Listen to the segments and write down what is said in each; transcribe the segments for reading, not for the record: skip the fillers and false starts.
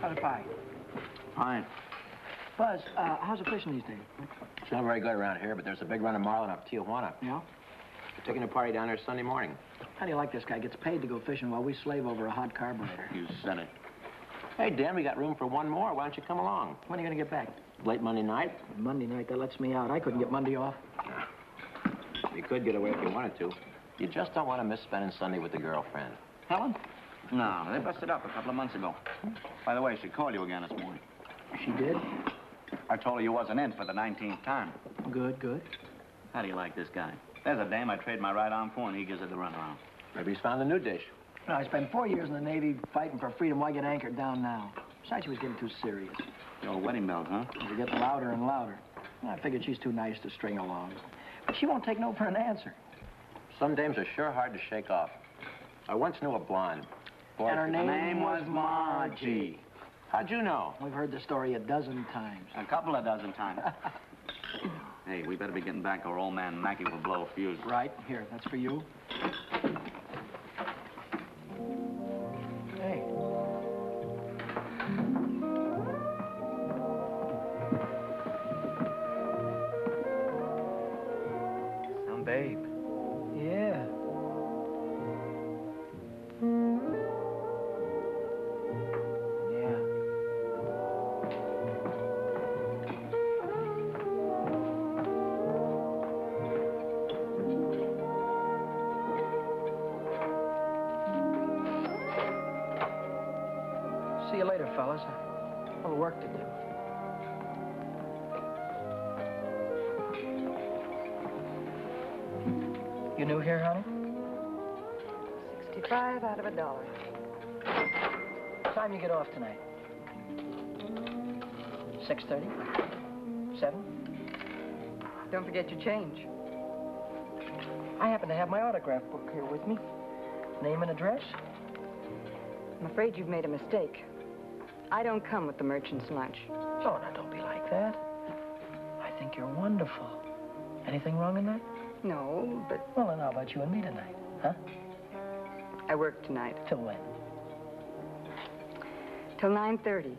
How's the pie? Fine. Buzz, how's the fishing these days? It's not very good around here, but there's a big run of marlin up Tijuana. Yeah? We're taking a party down there Sunday morning. How do you like this guy? Gets paid to go fishing while we slave over a hot carburetor. You said it. Hey, Dan, we got room for one more. Why don't you come along? When are you gonna get back? Late Monday night? Monday night, that lets me out. I couldn't get Monday off. You could get away if you wanted to. You just don't want to miss spending Sunday with the girlfriend. Helen? No, they busted up a couple of months ago. By the way, she called you again this morning. She did? I told her you wasn't in for the 19th time. Good, good. How do you like this guy? There's a dame I trade my right arm for, and he gives it the runaround. Maybe he's found a new dish. No, I spent 4 years in the Navy fighting for freedom. Why get anchored down now? Besides, she was getting too serious. The old wedding bells, huh? They were getting louder and louder. I figured she's too nice to string along. But she won't take no for an answer. Some dames are sure hard to shake off. I once knew a blonde. Boy, And her Her name name was Margie. How'd you know? We've heard the story a dozen times. A couple of dozen times. Hey, we better be getting back or old man Mackey will blow a fuse. Right, here, that's for you. Hey. Some babe. Yeah. Yeah. See you later, fellas. A little work to do. You new here, honey? 65 out of $1. What time you get off tonight? 6:30? 7? Don't forget your change. I happen to have my autograph book here with me. Name and address? I'm afraid you've made a mistake. I don't come with the merchant's lunch. Oh, now don't be like that. I think you're wonderful. Anything wrong in that? No, but Well, then how about you and me tonight? Huh? I work tonight. Till when? Till 9:30.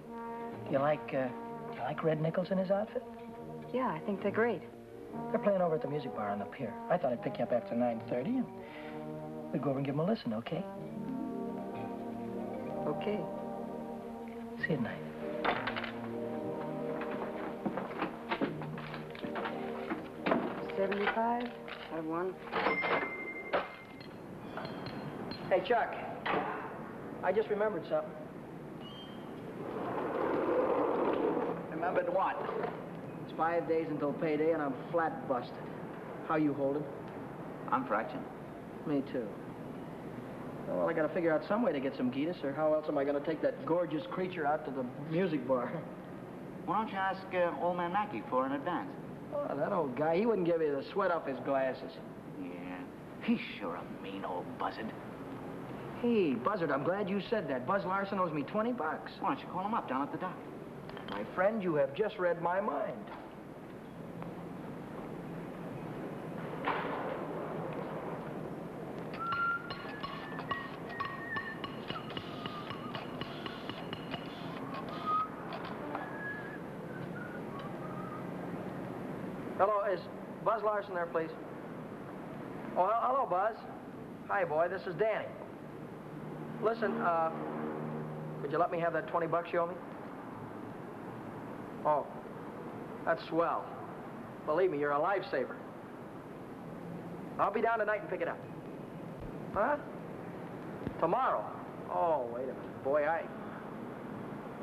You like Red Nichols in his outfit? Yeah, I think they're great. They're playing over at the music bar on the pier. I thought I'd pick you up after 9:30 and we'd go over and give them a listen, okay? Okay. See you tonight. $75 out of $1. Hey, Chuck. I just remembered something. Remembered what? It's 5 days until payday and I'm flat busted. How you holding? I'm fraction. Me too. Well, I gotta figure out some way to get some Gitas, or how else am I gonna take that gorgeous creature out to the music bar? Why don't you ask old man Mackey for an advance? Oh, that old guy, he wouldn't give you the sweat off his glasses. Yeah, he's sure a mean old buzzard. Hey, Buzzard, I'm glad you said that. Buzz Larson owes me $20. Why don't you call him up down at the dock? My friend, you have just read my mind. Hello, is Buzz Larson there, please? Oh, hello, Buzz. Hi, boy, this is Danny. Listen, could you let me have that $20 you owe me? Oh, that's swell. Believe me, you're a lifesaver. I'll be down tonight and pick it up. Huh? Tomorrow? Oh, wait a minute. Boy,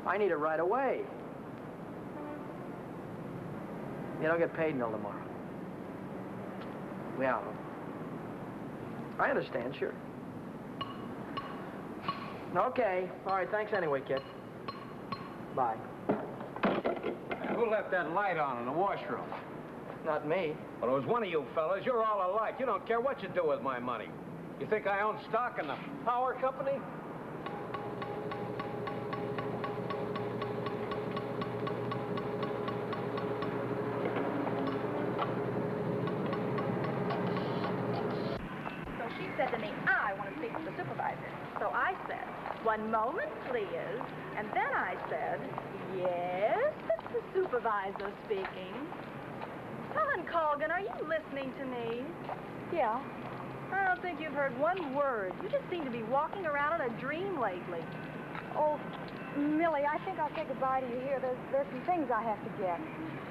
I need it right away. You don't get paid until tomorrow. Yeah. I understand, sure. Okay. All right, thanks anyway, kid. Bye. Who left that light on in the washroom? Not me. Well, it was one of you fellas. You're all alike. You don't care what you do with my money. You think I own stock in the power company? So she said to me, I want to speak with the supervisor. So I said, 1 moment, please. And then I I said. Yes, it's the supervisor speaking. Helen Colgan, are you listening to me? Yeah. I don't think you've heard one word. You just seem to be walking around in a dream lately. Oh, Millie, I think I'll say goodbye to you here. There's some things I have to get.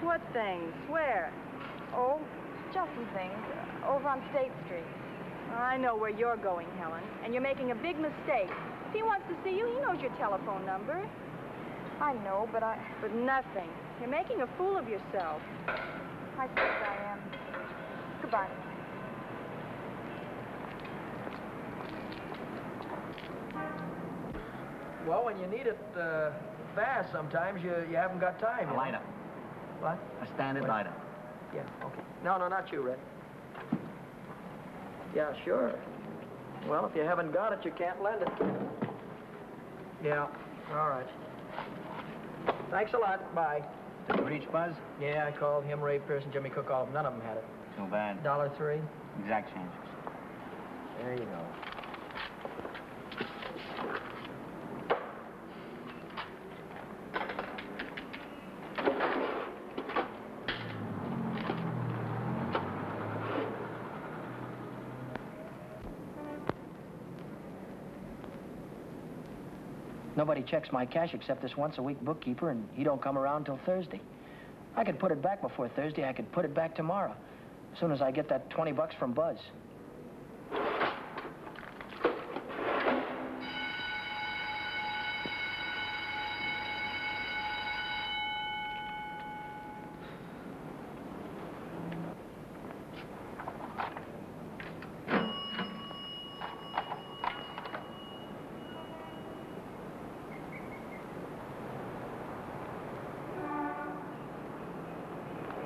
What things? Where? Oh, just some things. Over on State Street. I know where you're going, Helen, and you're making a big mistake. If he wants to see you, he knows your telephone number. I know, but But nothing. You're making a fool of yourself. I suppose I am. Goodbye. Well, when you need it fast, sometimes you haven't got time. A you know? lighter. What? A standard Wait. lighter. Yeah, okay. No, not you, Red. Yeah, sure. Well, if you haven't got it, you can't lend it. Yeah, all right. Thanks a lot. Bye. Did you reach Buzz? Yeah, I called him, Ray Pearson, Jimmy Cook, all of them. None of them had it. Too bad. $1.03. Exact changes. There you go. Nobody checks my cash except this once-a-week bookkeeper, and he don't come around till Thursday. I could put it back before Thursday. I could put it back tomorrow, as soon as I get that $20 from Buzz.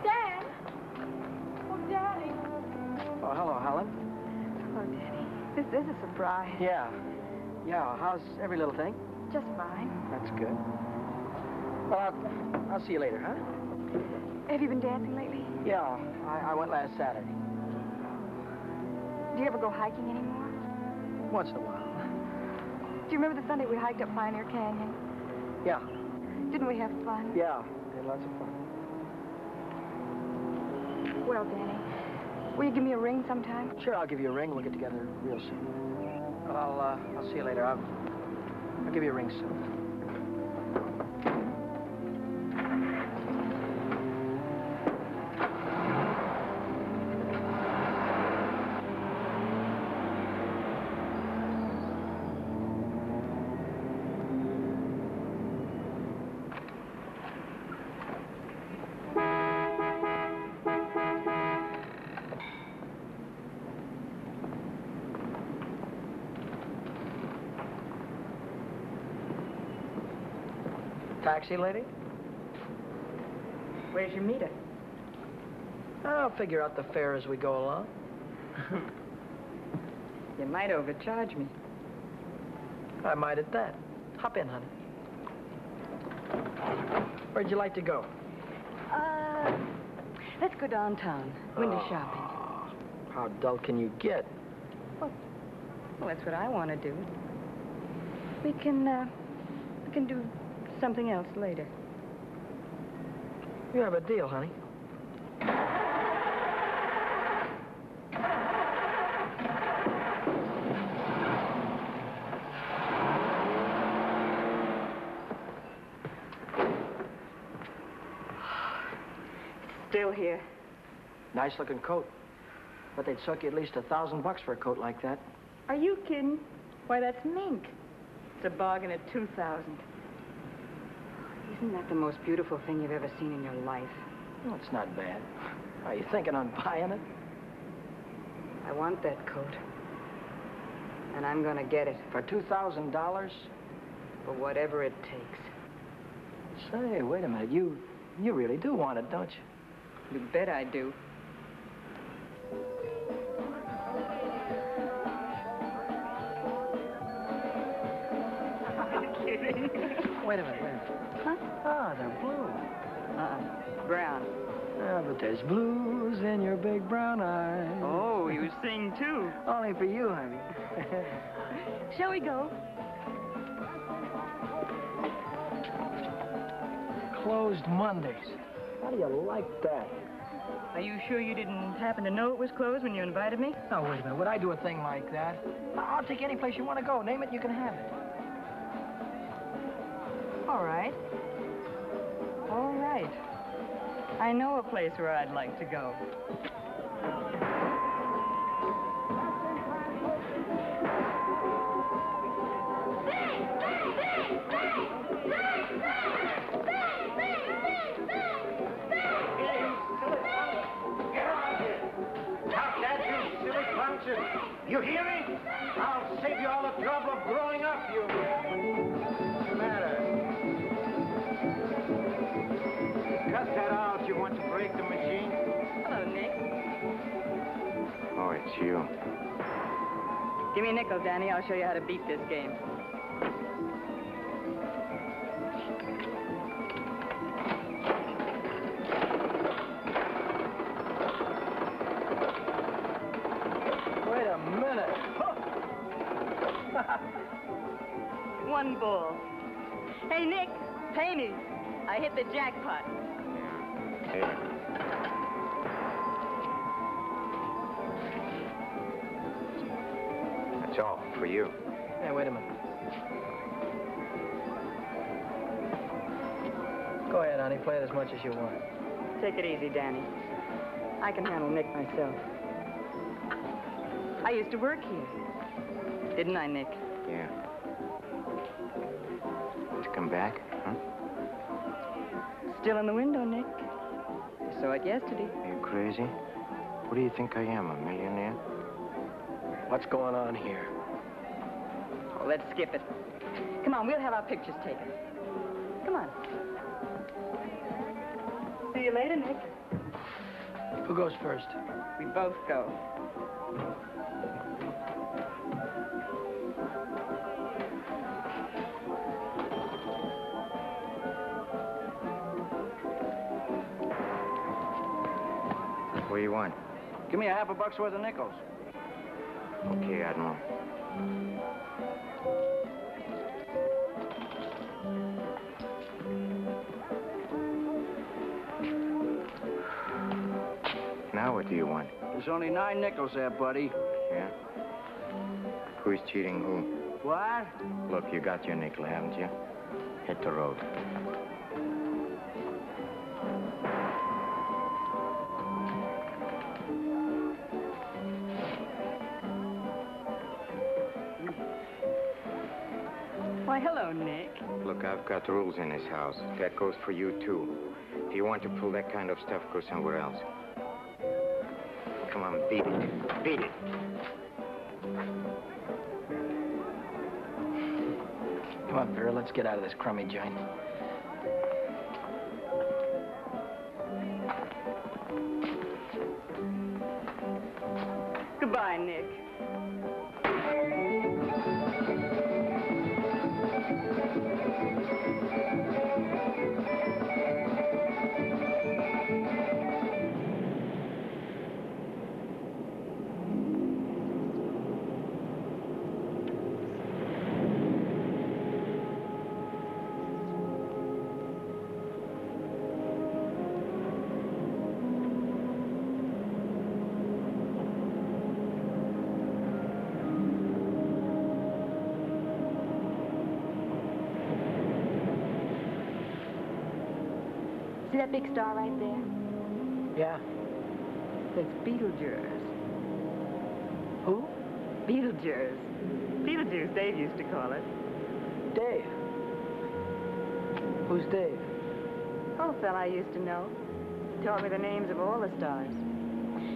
Dad! Oh, Daddy. Oh, hello, Helen. Hello, Daddy. This is a surprise. Yeah. Yeah, how's every little thing? Just fine. That's good. Well, I'll see you later, huh? Have you been dancing lately? Yeah, I went last Saturday. Do you ever go hiking anymore? Once in a while. Do you remember the Sunday we hiked up Pioneer Canyon? Yeah, Didn't we have fun? yeah, had lots of fun. Well, Danny, will you give me a ring sometime? Sure, I'll give you a ring. We'll get together real soon. Well, I'll see you later. I'll give you a ring soon. Taxi lady? Where's your meter? I'll figure out the fare as we go along. You might overcharge me. I might at that. Hop in, honey. Where'd you like to go? Let's go downtown. Window shopping. How dull can you get? Well, that's what I want to do. We can do something else later. You have a deal, honey. Still here. Nice looking coat. But they'd suck you at least $1,000 for a coat like that. Are you kidding? Why, that's mink. It's a bargain at $2,000. Isn't that the most beautiful thing you've ever seen in your life? Well, it's not bad. Are you thinking on buying it? I want that coat. And I'm gonna get it For $2,000? for whatever it takes. Say, wait a minute. You really do want it, don't you? You bet I do. Wait a minute. Huh? Ah, they're blue. Brown. Yeah, but there's blues in your big brown eyes. Oh, you sing too. Only for you, honey. Shall we go? closed Mondays. How do you like that? Are you sure you didn't happen to know it was closed when you invited me? Now, wait a minute. Would I do a thing like that? I'll take any place you want to go. Name it, you can have it. All right. All right. I know a place where I'd like to go. You hear me? I'll save you all the trouble of growing up, you... What's the matter? Cut that out. You want to break the machine? Hello, Nick. Oh, it's you. Give me a nickel, Danny. I'll show you how to beat this game. Wait a minute. One ball. Hey, Nick, pay me. I hit the jackpot. Here. That's all for you. Hey, wait a minute. Go ahead, honey. Play it as much as you want. Take it easy, Danny. I can handle Nick myself. I used to work here. Didn't I, Nick? Yeah. To come back, huh? Still in the window, Nick. I saw it yesterday. Are you crazy? What do you think I am, a millionaire? What's going on here? Oh, let's skip it. Come on, we'll have our pictures taken. Come on. See you later, Nick. Who goes first? We both go. What do you want? Give me a $50 worth of nickels. Okay, Admiral. Now what do you want? There's only 9 nickels there, buddy. Yeah? Who's cheating who? What? Look, you got your nickel, haven't you? Hit the road. Why, hello, Nick. Look, I've got rules in this house. That goes for you, too. If you want to pull that kind of stuff, go somewhere else. Come on, beat it. Beat it. Come on, Vera, let's get out of this crummy joint. Goodbye, Nick. See that big star right there? Yeah? That's Beetlejuice. Who? Beetlejuice. Beetlejuice, Dave used to call it. Dave. Who's Dave? Oh, fella I used to know. Taught me the names of all the stars.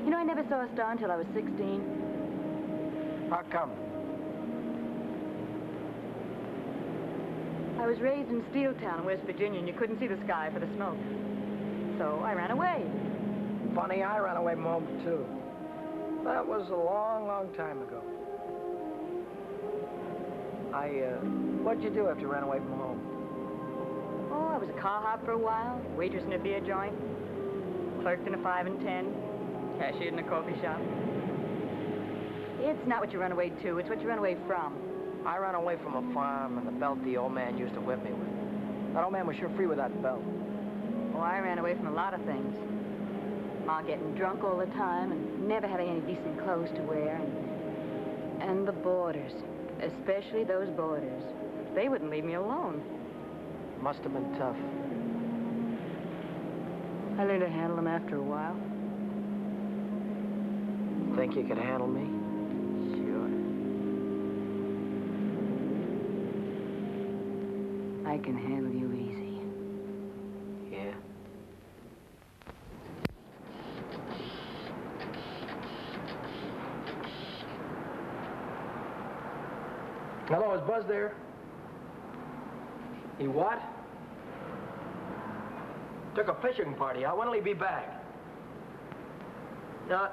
You know, I never saw a star until I was 16. How come? I was raised in Steeltown, West Virginia, and you couldn't see the sky for the smoke. So I ran away. Funny, I ran away from home, too. That was a long, long time ago. What'd you do after you ran away from home? Oh, I was a car hop for a while, waitress in a beer joint, clerked in a 5 and 10, cashiered in a coffee shop. It's not what you run away to, it's what you run away from. I ran away from a farm and the belt the old man used to whip me with. That old man was sure free with that belt. Oh, I ran away from a lot of things. Ma getting drunk all the time and never having any decent clothes to wear. And the boarders, especially those boarders. They wouldn't leave me alone. Must have been tough. I learned to handle them after a while. Think you could handle me? Sure. I can handle you easy. Yeah. Hello, is Buzz there? He what? Took a fishing party out. When will he be back? No,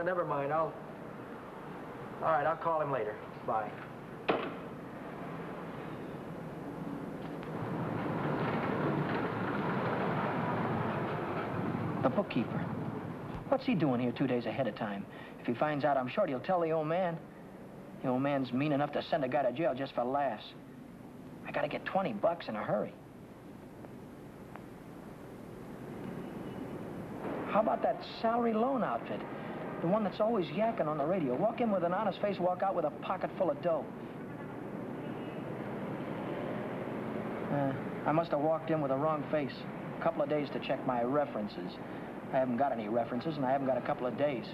never mind. All right, I'll call him later. Bye. The bookkeeper. What's he doing here 2 days ahead of time? If he finds out, I'm sure he'll tell the old man. The old man's mean enough to send a guy to jail just for laughs. I gotta get $20 in a hurry. How about that salary loan outfit? The one that's always yakking on the radio. Walk in with an honest face, walk out with a pocket full of dough. I must have walked in with the wrong face. A couple of days to check my references. I haven't got any references, and I haven't got a couple of days.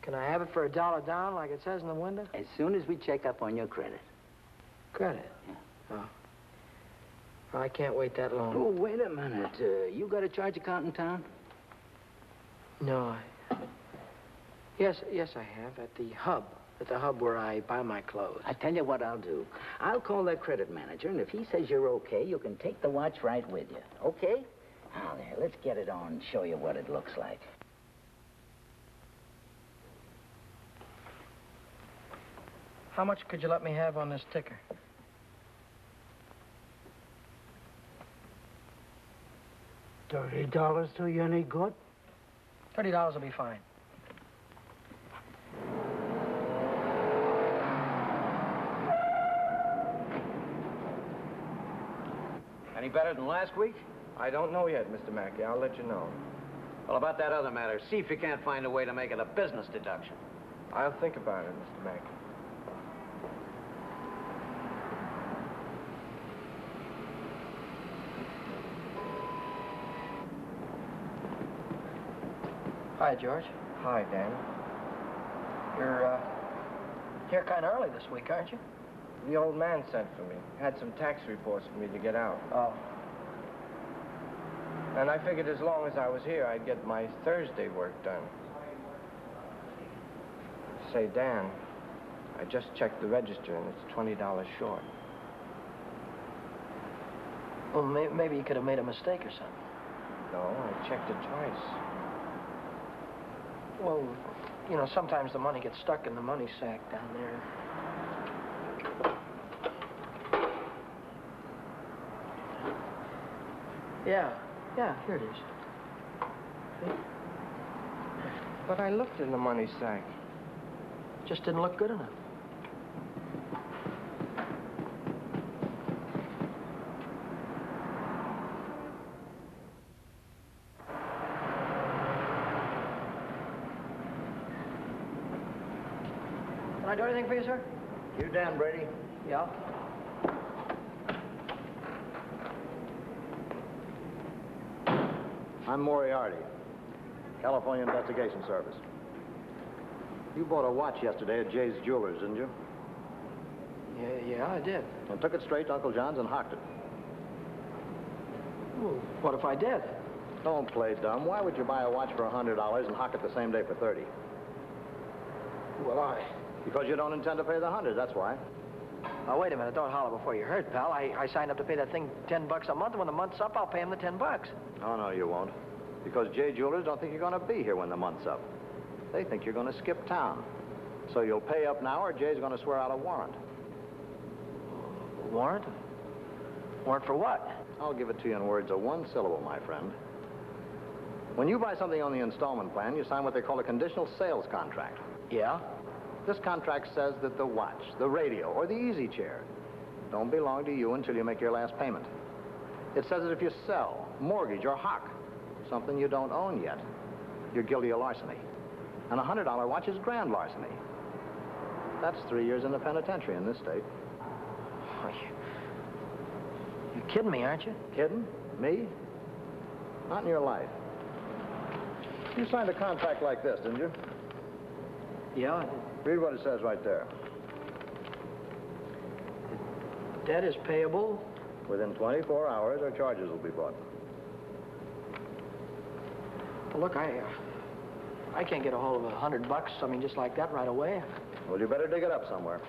Can I have it for $1 down, like it says in the window? As soon as we check up on your credit. Credit? Yeah. Oh. Well, I can't wait that long. Oh, wait a minute. You got a charge account in town? No, Yes, I have, at the hub. At the hub where I buy my clothes. I tell you what I'll do. I'll call that credit manager, and if he says you're okay, you can take the watch right with you. Okay? Now, there, let's get it on and show you what it looks like. How much could you let me have on this ticker? $30 do you any good? $30 will be fine. Any better than last week? I don't know yet, Mr. Mackey. I'll let you know. Well, about that other matter, see if you can't find a way to make it a business deduction. I'll think about it, Mr. Mackey. Hi, George. Hi, Dan. You're here kind of early this week, aren't you? The old man sent for me. Had some tax reports for me to get out. Oh. And I figured as long as I was here, I'd get my Thursday work done. Say, Dan, I just checked the register, and it's $20 short. Well, maybe you could have made a mistake or something. No, I checked it twice. Well, you know, sometimes the money gets stuck in the money sack down there. Yeah, here it is. See? But I looked in the money sack. Just didn't look good enough. Can I do anything for you, sir? You Dan Brady? Yeah. I'm Moriarty, California Investigation Service. You bought a watch yesterday at Jay's Jewelers, didn't you? Yeah, I did. And took it straight to Uncle John's and hocked it. Well, what if I did? Don't play dumb. Why would you buy a watch for $100 and hock it the same day for $30? Well, Because you don't intend to pay the 100, that's why. Now, wait a minute. Don't holler before you hurt, pal. I signed up to pay that thing $10 a month, and when the month's up, I'll pay him the $10. Oh, no, you won't. Because Jay Jewelers don't think you're going to be here when the month's up. They think you're going to skip town. So you'll pay up now, or Jay's going to swear out a warrant. Warrant? Warrant for what? I'll give it to you in words of one syllable, my friend. When you buy something on the installment plan, you sign what they call a conditional sales contract. Yeah? This contract says that the watch, the radio, or the easy chair don't belong to you until you make your last payment. It says that if you sell, mortgage, or hock something you don't own yet, you're guilty of larceny. And a $100 watch is grand larceny. That's 3 years in the penitentiary in this state. Oh, you're kidding me, aren't you? Kidding? Me? Not in your life. You signed a contract like this, didn't you? Yeah, I did. Read what it says right there. Debt is payable. Within 24 hours, our charges will be brought. Well, look, I can't get a hold of $100, I mean, just like that right away. Well, you better dig it up somewhere.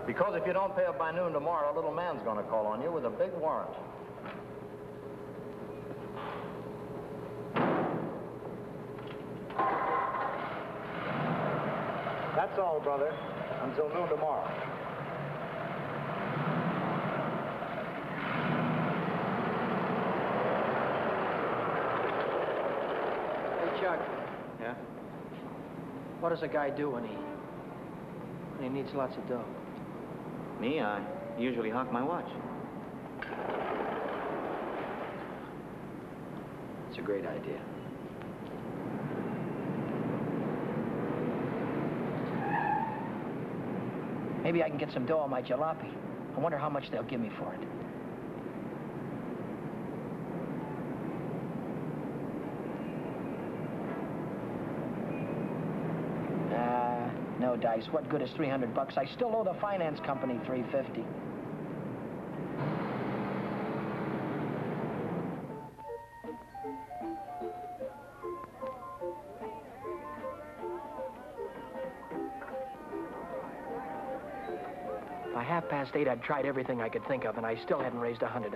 Because if you don't pay up by noon tomorrow, a little man's going to call on you with a big warrant. That's all, brother. Until noon tomorrow. Hey, Chuck, Yeah? what does a guy do when he needs lots of dough? Me? I usually hawk my watch. It's a great idea. Maybe I can get some dough on my jalopy. I wonder how much they'll give me for it. No dice. What good is $300? I still owe the finance company $350. By 8:30, I'd tried everything I could think of, and I still hadn't raised $100.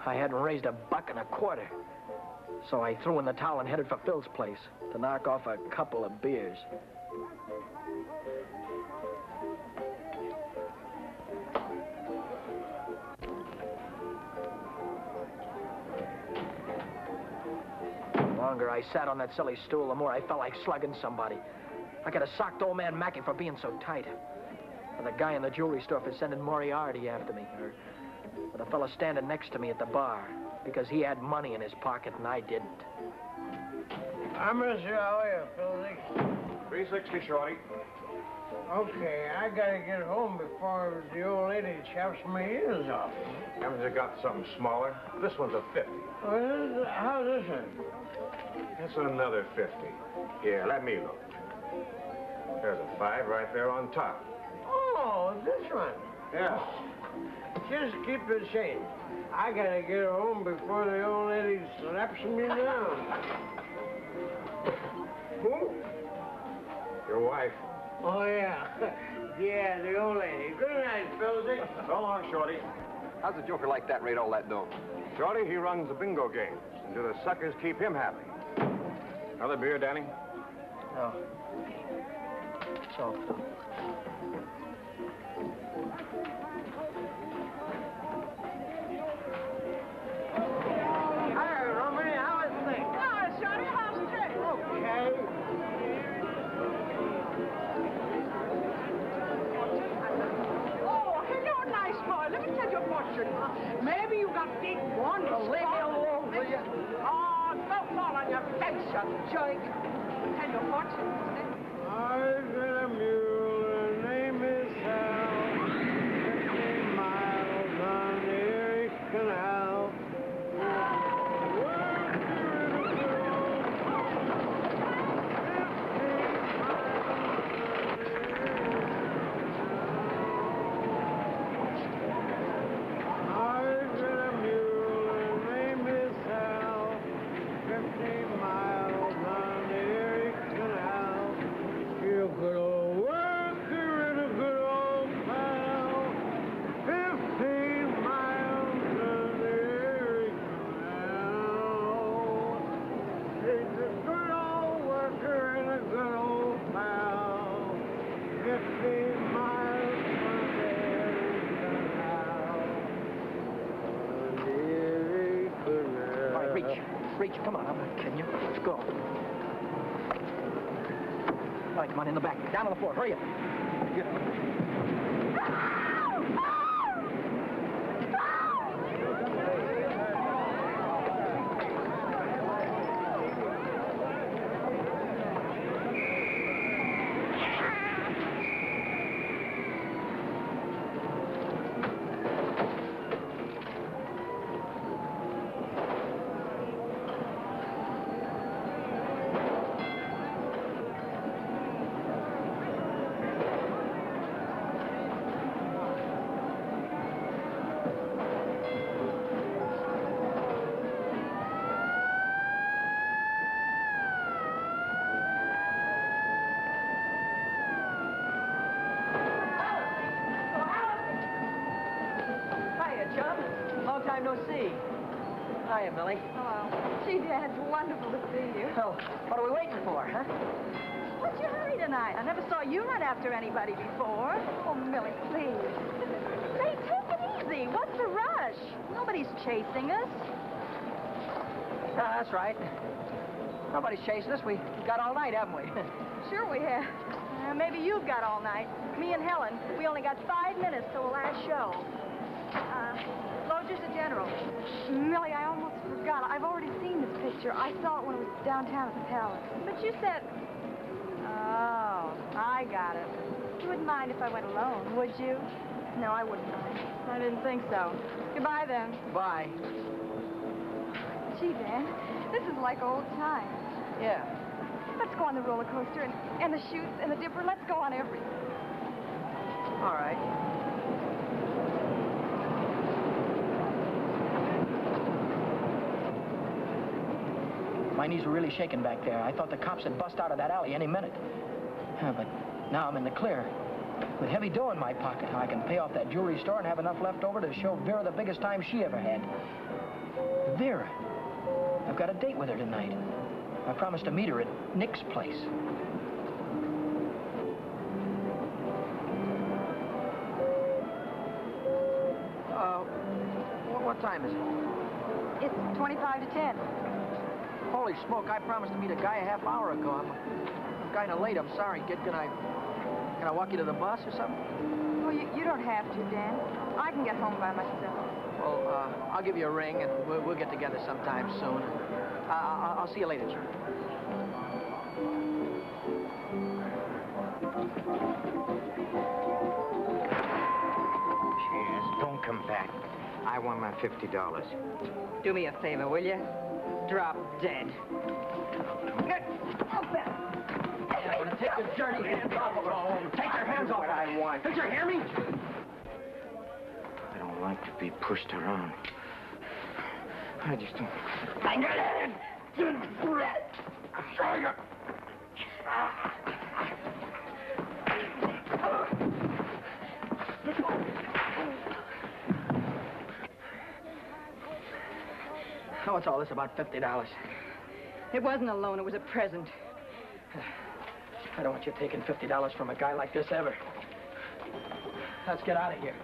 I hadn't raised $1.25. So I threw in the towel and headed for Phil's place to knock off a couple of beers. The longer I sat on that silly stool, the more I felt like slugging somebody. I could have socked old man Mackey for being so tight. Or the guy in the jewelry store for sending Moriarty after me. Or the fella standing next to me at the bar because he had money in his pocket and I didn't. I miss you. How are you, Philly? 360, Shorty. Okay, I gotta get home before the old lady chops my ears off. Haven't you got something smaller? This one's a 50. How's this one? That's another 50. Here, let me look. There's a 5 right there on top. Oh, this one. Yeah. Just keep the change. I gotta get home before the old lady slaps me down. Who? Your wife. Oh, yeah. Yeah, the old lady. Good night, Philzy. So long, Shorty. How's a joker like that rate all that dough? Shorty, he runs the bingo games. And do the suckers keep him happy? Another beer, Danny? No. So. Hi, Rooney. How is things? Ah, Shorty, how's the trip? Okay. Oh, hello, nice boy. Let me tell you a fortune. Maybe you got big ones. Leave me alone, will you? Oh, don't fall on your face, you jerk. Tell you a fortune, isn't it? I've got a mule. Her name is Sal. 50 miles on the Erie Canal. I've got a mule. Her name is Reach. Come on, I'm not kidding you. Let's go. All right, come on, in the back. Down on the floor. Hurry up. No see. Hiya, Millie. Hello. Gee, Dad, it's wonderful to see you. Well, what are we waiting for, huh? What's your hurry tonight? I never saw you run after anybody before. Oh, Millie, please. Say, take it easy. What's the rush? Nobody's chasing us. That's right. Nobody's chasing us. We got all night, haven't we? Sure we have. Maybe you've got all night. Me and Helen, we only got 5 minutes till the last show. Just a general. Millie, I almost forgot. I've already seen this picture. I saw it when it was downtown at the Palace. But you said... Oh, I got it. You wouldn't mind if I went alone, would you? No, I wouldn't mind. I didn't think so. Goodbye, then. Bye. Gee, Dan, this is like old times. Yeah. Let's go on the roller coaster and the chutes and the dipper. Let's go on everything. All right. My knees were really shaking back there. I thought the cops had bust out of that alley any minute. But now I'm in the clear. With heavy dough in my pocket, I can pay off that jewelry store and have enough left over to show Vera the biggest time she ever had. Vera. I've got a date with her tonight. I promised to meet her at Nick's place. What time is it? It's 25 to 10. Holy smoke, I promised to meet a guy a half hour ago. I'm kind of late. I'm sorry, kid. Can I walk you to the bus or something? Well, you don't have to, Dan. I can get home by myself. Well, I'll give you a ring, and we'll get together sometime soon. I'll see you later, Jim. Cheers. Don't come back. I want my $50. Do me a favor, will you? Drop dead. Take your dirty hands off of her. Take your hands off. What I want. Did you hear me? I don't like to be pushed around. I just don't... What's all this about $50? It wasn't a loan, it was a present. I don't want you taking $50 from a guy like this ever. Let's get out of here.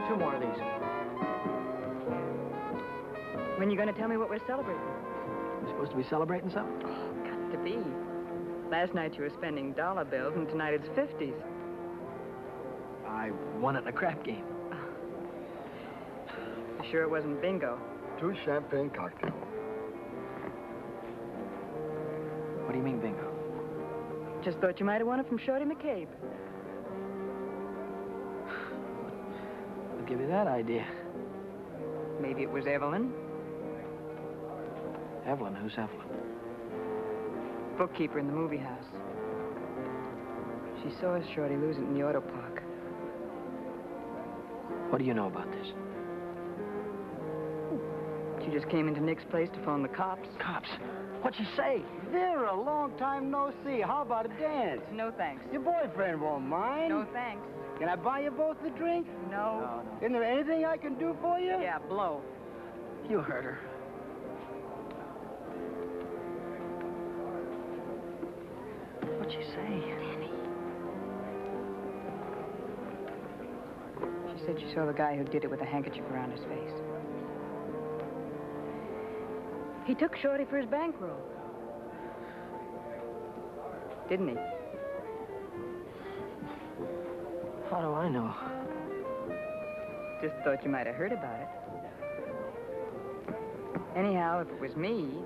Two more of these. When are you going to tell me what we're celebrating? You supposed to be celebrating something? Oh, got to be. Last night you were spending dollar bills, and tonight it's 50s. I won it in a crap game. You sure it wasn't bingo? 2 champagne cocktails. What do you mean, bingo? Just thought you might have won it from Shorty McCabe. I'll give you that idea. Maybe it was Evelyn. Evelyn? Who's Evelyn? bookkeeper in the movie house. She saw Shorty lose it in the auto park. What do you know about this? She just came into Nick's place to phone the cops. Cops? What'd she say? Vera, long time no see. How about a dance? No thanks. Your boyfriend won't mind. No thanks. Can I buy you both a drink? No. Isn't there anything I can do for you? Yeah, blow. You heard her. What'd she say? She said she saw the guy who did it with a handkerchief around his face. He took Shorty for his bankroll. Didn't he? How do I know? Just thought you might have heard about it. Anyhow, if it was me,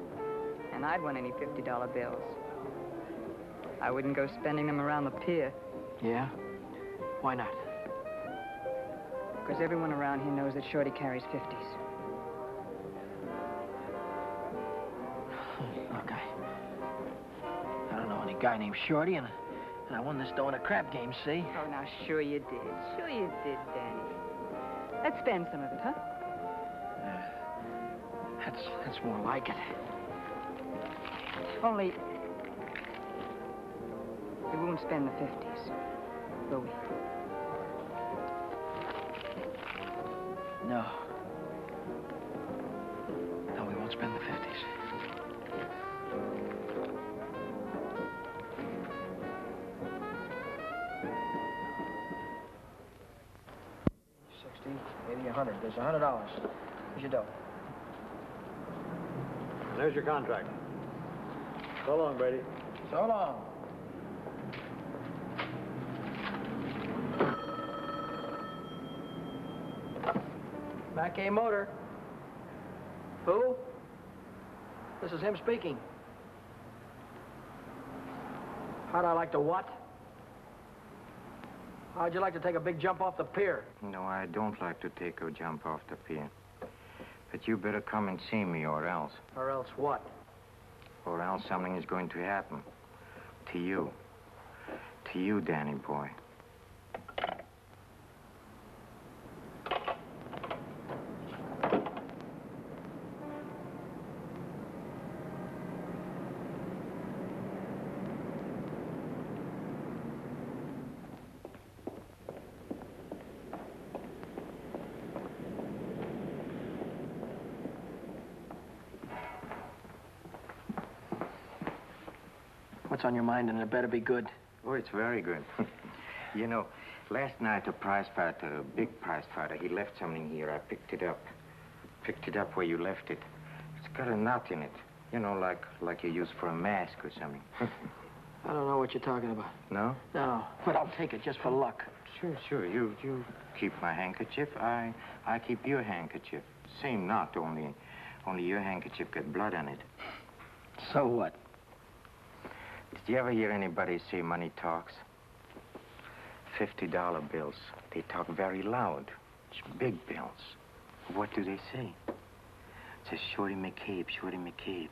and I'd won any $50 bills, I wouldn't go spending them around the pier. Yeah? Why not? Because everyone around here knows that Shorty carries 50s. Look, I don't know any guy named Shorty, and I won this dough in a crap game, see? Oh, now, sure you did. Sure you did, Danny. Let's spend some of it, huh? That's more like it. Only, we won't spend the 50s, will we? No. No, we won't spend the 50s. Maybe 100. There's $100. Here's your dough. There's your contract. So long, Brady. So long. Mackay Motor. Who? This is him speaking. How'd I like to what? How'd you like to take a big jump off the pier? No, I don't like to take a jump off the pier. But you better come and see me, or else. Or else what? Or else something is going to happen. To you. To you, Danny boy. What's on your mind, and it better be good. Oh, it's very good. You know, last night a prize fighter, a big prize fighter, he left something here. I picked it up. Picked it up where you left it. It's got a knot in it. You know, like you use for a mask or something. I don't know what you're talking about. No? No, but I'll take it just for luck. Sure. You keep my handkerchief. I keep your handkerchief. Same knot, only your handkerchief got blood on it. So what? Did you ever hear anybody say money talks? $50 bills. They talk very loud. It's big bills. What do they say? It says Shorty McCabe, Shorty McCabe.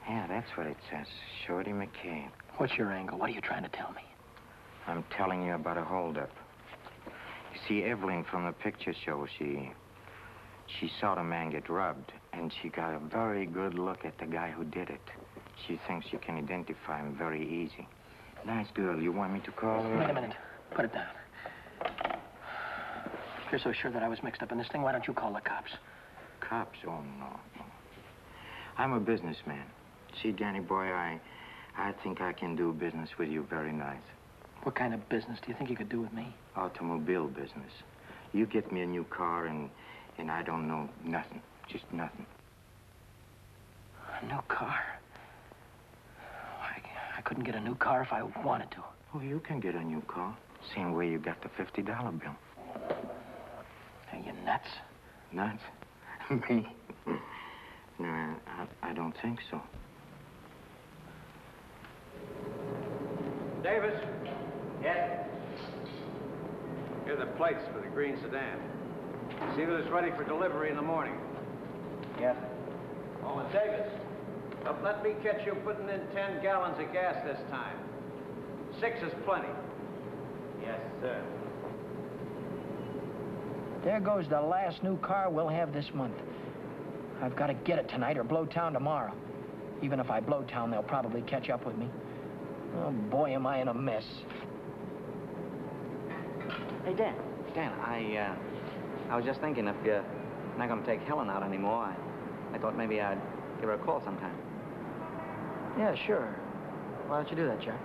Yeah, that's what it says. Shorty McCabe. What's your angle? What are you trying to tell me? I'm telling you about a holdup. You see, Evelyn from the picture show, she saw the man get robbed, and she got a very good look at the guy who did it. She thinks you can identify him very easy. Nice girl. You want me to call her? Wait a minute. Put it down. If you're so sure that I was mixed up in this thing, why don't you call the cops? Cops? Oh, no. I'm a businessman. See, Danny boy, I think I can do business with you very nice. What kind of business do you think you could do with me? Automobile business. You get me a new car, and I don't know nothing. Just nothing. A new car? I couldn't get a new car if I wanted to. Oh, you can get a new car. Same way you got the $50 bill. Are you nuts? Nuts? Me? No, I don't think so. Davis, Yes? here are the plates for the green sedan. See that it's ready for delivery in the morning. Yes. Oh, and Davis, Don't let me catch you putting in 10 gallons of gas this time. 6 is plenty. Yes, sir. There goes the last new car we'll have this month. I've got to get it tonight or blow town tomorrow. Even if I blow town, they'll probably catch up with me. Oh, boy, am I in a mess. Hey, Dan. Dan, I was just thinking if you're not going to take Helen out anymore, I thought maybe I'd give her a call sometime. Yeah, sure. Why don't you do that, Jack?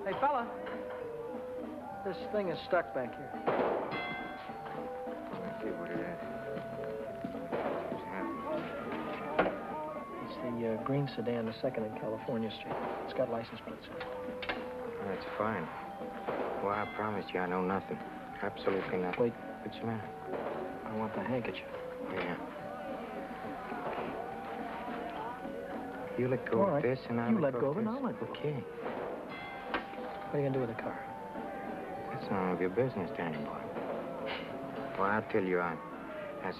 Hey, fella. This thing is stuck back here. Let's see what it is. What's happening? It's the green sedan, the second in California Street. It's got license plates on it. That's fine. Well, I promise you I know nothing. Absolutely nothing. Wait. What's the matter? I want the handkerchief. Yeah. You let go All of right. this and I'll You let go of it this. and I'll let go. Okay. What are you going to do with the car? That's none of your business, Danny boy. Well, I'll tell you, I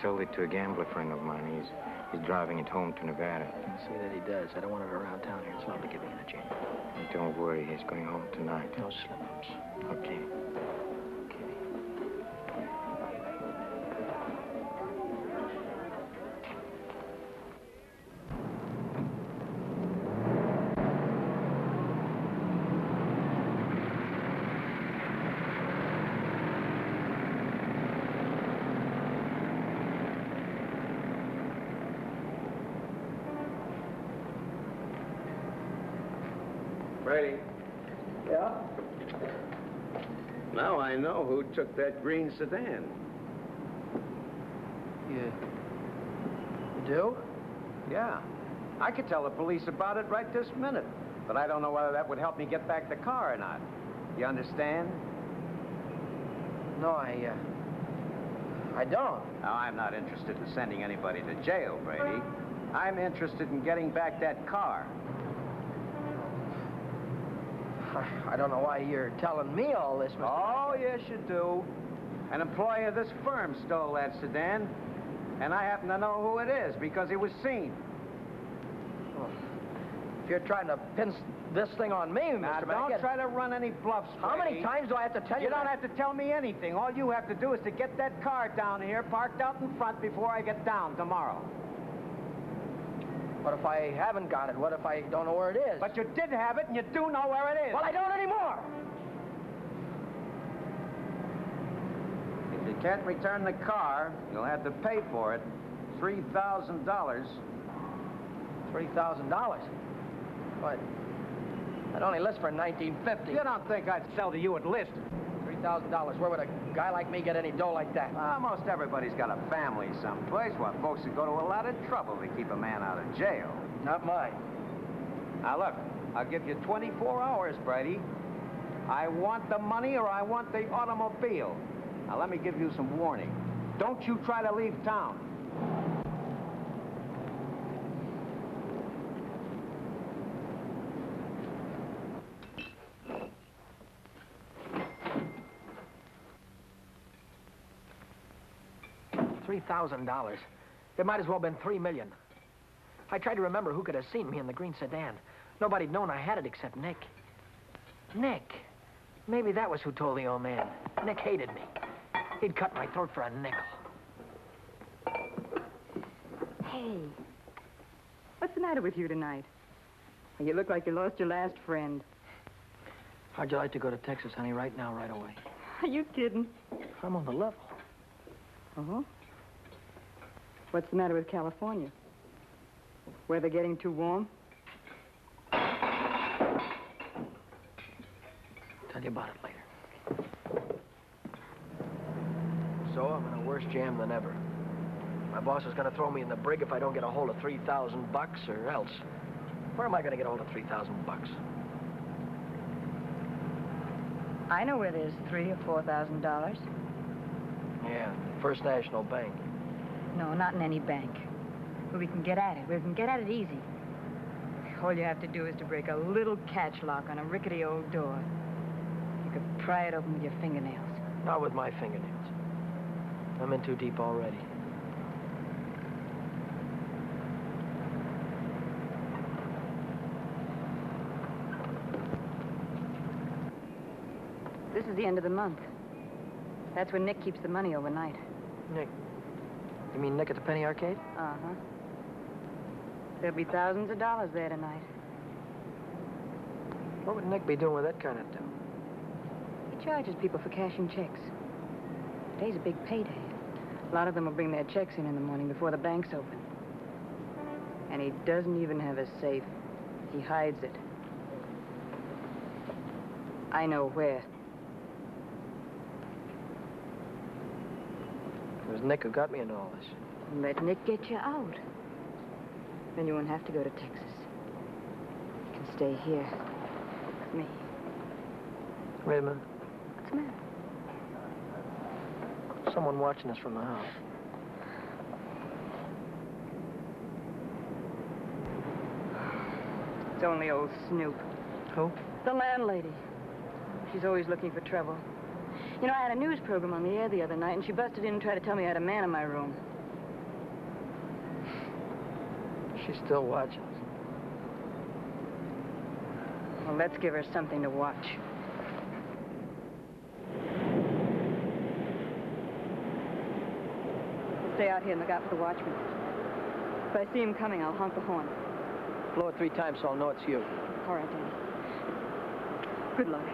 sold it to a gambler friend of mine. He's driving it home to Nevada. I'll see that he does. I don't want it around town here. It's lovely to be in a jam. And don't worry, he's going home tonight. No slip-ups. Okay. Brady, Yeah? now I know who took that green sedan. You do? Yeah. I could tell the police about it right this minute. But I don't know whether that would help me get back the car or not. You understand? No, I don't. Now, I'm not interested in sending anybody to jail, Brady. I'm interested in getting back that car. I don't know why you're telling me all this, Mr. Oh, yes, you do. An employee of this firm stole that sedan, and I happen to know who it is because he was seen. Well, if you're trying to pin this thing on me, Now, Mr. don't Mackett. try to run any bluffs, How many Brady. times do I have to tell you You don't that? have to tell me anything. All you have to do is to get that car down here, parked out in front before I get down tomorrow. What if I haven't got it? What if I don't know where it is? But you did have it, and you do know where it is. Well, I don't anymore. If you can't return the car, you'll have to pay for it. $3,000. $3,000. What? That only lists for $19.50. You don't think I'd sell to you at list? $3,000. Where would a guy like me get any dough like that? Most everybody's got a family someplace. Well, folks would go to a lot of trouble to keep a man out of jail. Not mine. Now, look, I'll give you 24 hours, Brady. I want the money or I want the automobile. Now, let me give you some warning. Don't you try to leave town. $3,000. It might as well have been $3 million. I tried to remember who could have seen me in the green sedan. Nobody'd known I had it except Nick. Nick. Maybe that was who told the old man. Nick hated me. He'd cut my throat for a nickel. Hey, what's the matter with you tonight? You look like you lost your last friend. How'd you like to go to Texas, honey, right now, right away? Are you kidding? I'm on the level. Uh-huh. What's the matter with California? Weather getting too warm? Tell you about it later. So I'm in a worse jam than ever. My boss is going to throw me in the brig if I don't get a hold of $3,000 or else. Where am I going to get a hold of $3,000? I know where there's $3,000 or $4,000. Yeah, First National Bank. No, not in any bank. But we can get at it. We can get at it easy. All you have to do is to break a little catch lock on a rickety old door. You could pry it open with your fingernails. Not with my fingernails. I'm in too deep already. This is the end of the month. That's when Nick keeps the money overnight. Nick? You mean Nick at the Penny Arcade? Uh-huh. There'll be thousands of dollars there tonight. What would Nick be doing with that kind of dough? He charges people for cashing checks. Today's a big payday. A lot of them will bring their checks in the morning before the bank's open. And he doesn't even have a safe. He hides it. I know where. It was Nick who got me into all this. Let Nick get you out. Then you won't have to go to Texas. You can stay here with me. Wait a minute. What's the matter? Someone watching us from the house. It's only old Snoop. Who? The landlady. She's always looking for trouble. You know, I had a news program on the air the other night, and she busted in and tried to tell me I had a man in my room. She's still watching us. Well, let's give her something to watch. Stay out here and look out for the watchman. If I see him coming, I'll honk the horn. Blow it 3 times so I'll know it's you. All right, Danny. Good luck.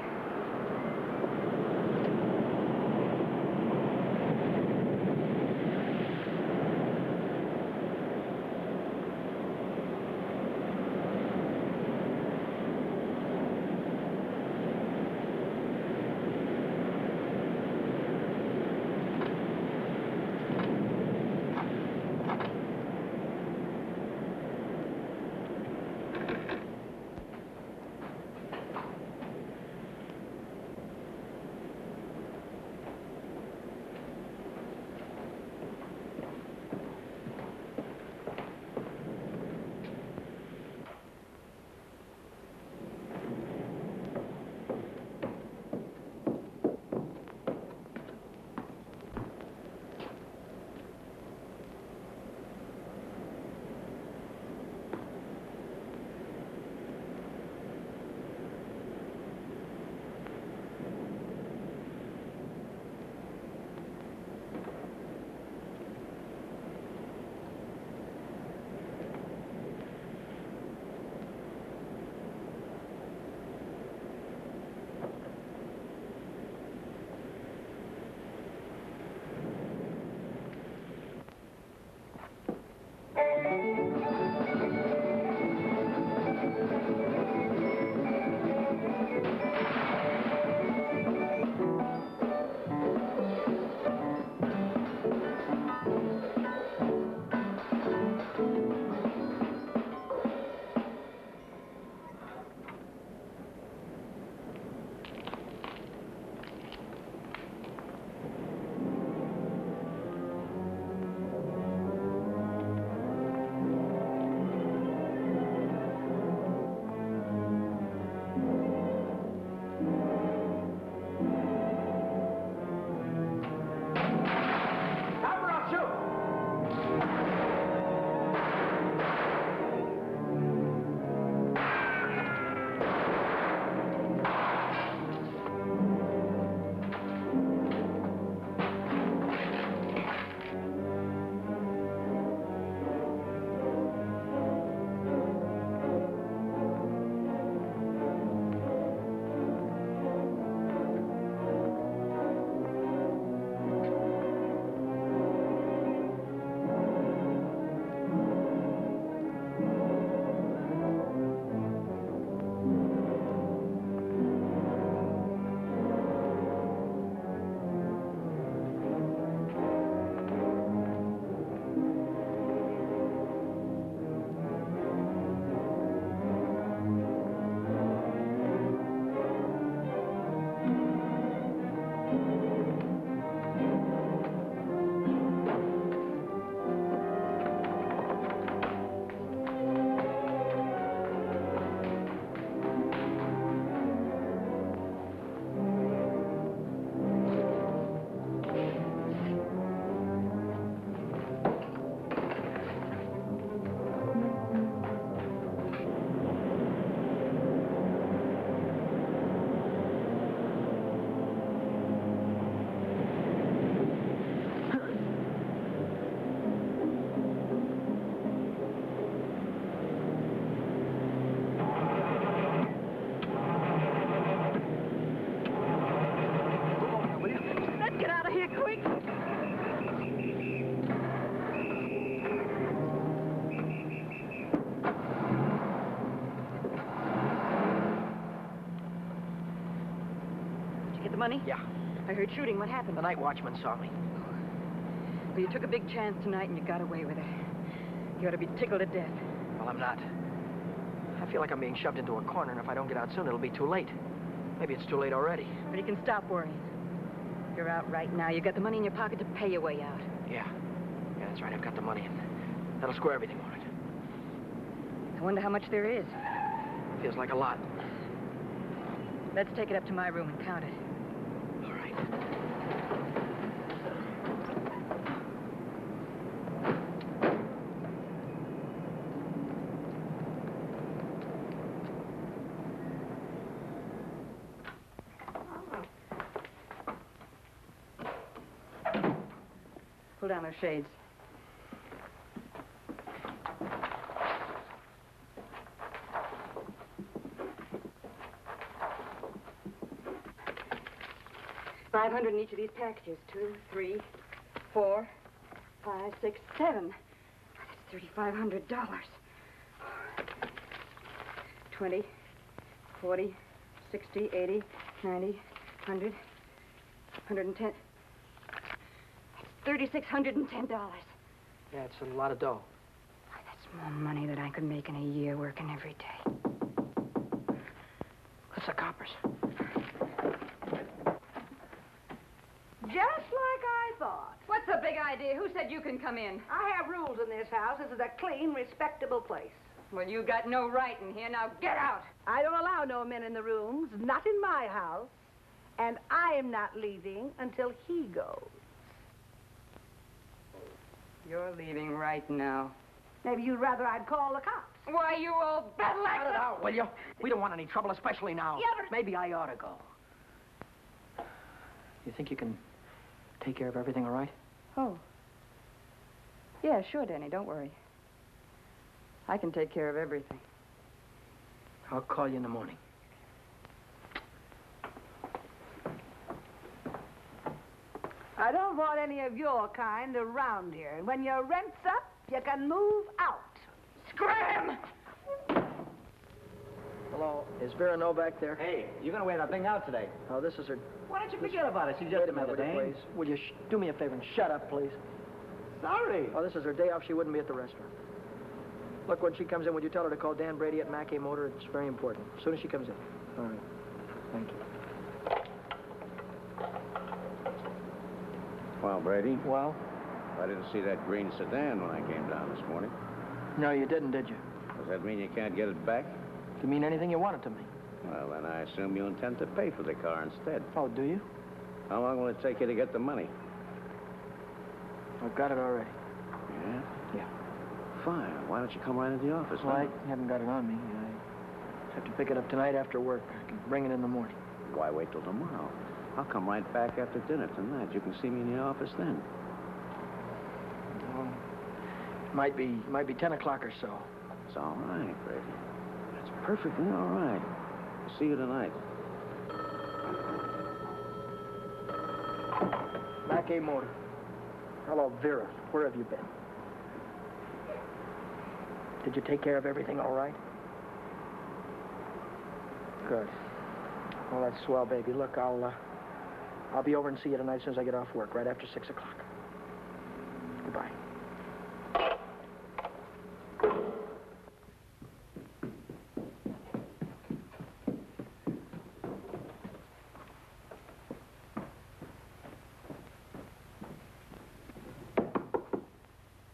money? Yeah. I heard shooting. What happened? The night watchman saw me. Well, you took a big chance tonight and you got away with it. You ought to be tickled to death. Well, I'm not. I feel like I'm being shoved into a corner, and if I don't get out soon, it'll be too late. Maybe it's too late already. But you can stop worrying. You're out right now. You got the money in your pocket to pay your way out. Yeah. Yeah, that's right. I've got the money, and that'll square everything on it. I wonder how much there is. Feels like a lot. Let's take it up to my room and count it. All right. Pull down those shades. $500 in each of these packages. 2, 3, 4, 5, 6, 7. That's $3,500. 20, 40, 60, 80, 90, 100, 110. $3,610. Yeah, it's a lot of dough. That's more money than I could make in a year working every day. That's the coppers. Just like I thought. What's the big idea? Who said you can come in? I have rules in this house. This is a clean, respectable place. Well, you got no right in here. Now get out. I don't allow no men in the rooms, not in my house. And I am not leaving until he goes. You're leaving right now. Maybe you'd rather I'd call the cops. Why, you old battle Cut it out, will you? We don't want any trouble, especially now. Yeah, but... Maybe I ought to go. You think you can take care of everything all right? Oh. Yeah, sure, Danny. Don't worry. I can take care of everything. I'll call you in the morning. I don't want any of your kind around here. And when your rent's up, you can move out. Scram! Hello, is Vera Novak there? Hey, you're gonna wear that thing out today. Oh, this is her... Why don't you forget about it? She's just Wait a a minute, minute, will you, please? Will you do me a favor and shut up, please? Sorry. Oh, this is her day off. She wouldn't be at the restaurant. Look, when she comes in, would you tell her to call Dan Brady at Mackay Motor? It's very important. As soon as she comes in. All right. Thank you. Well, Brady, Well? I didn't see that green sedan when I came down this morning. No, you didn't, did you? Does that mean you can't get it back? You mean anything you want it to me? Well, then I assume you intend to pay for the car instead. Oh, do you? How long will it take you to get the money? I've got it already. Yeah? Yeah. Fine. Why don't you come right into the office? Well, huh? I haven't got it on me. I have to pick it up tonight after work. I can bring it in the morning. Why wait till tomorrow? I'll come right back after dinner tonight. You can see me in the office then. Well, might be 10 o'clock or so. It's all right, Brady. It's perfectly all right. See you tonight. Mackay Motor. Hello, Vera. Where have you been? Did you take care of everything all right? Good. Well, that's swell, baby. Look, I'll be over and see you tonight as soon as I get off work, right after 6 o'clock. Goodbye.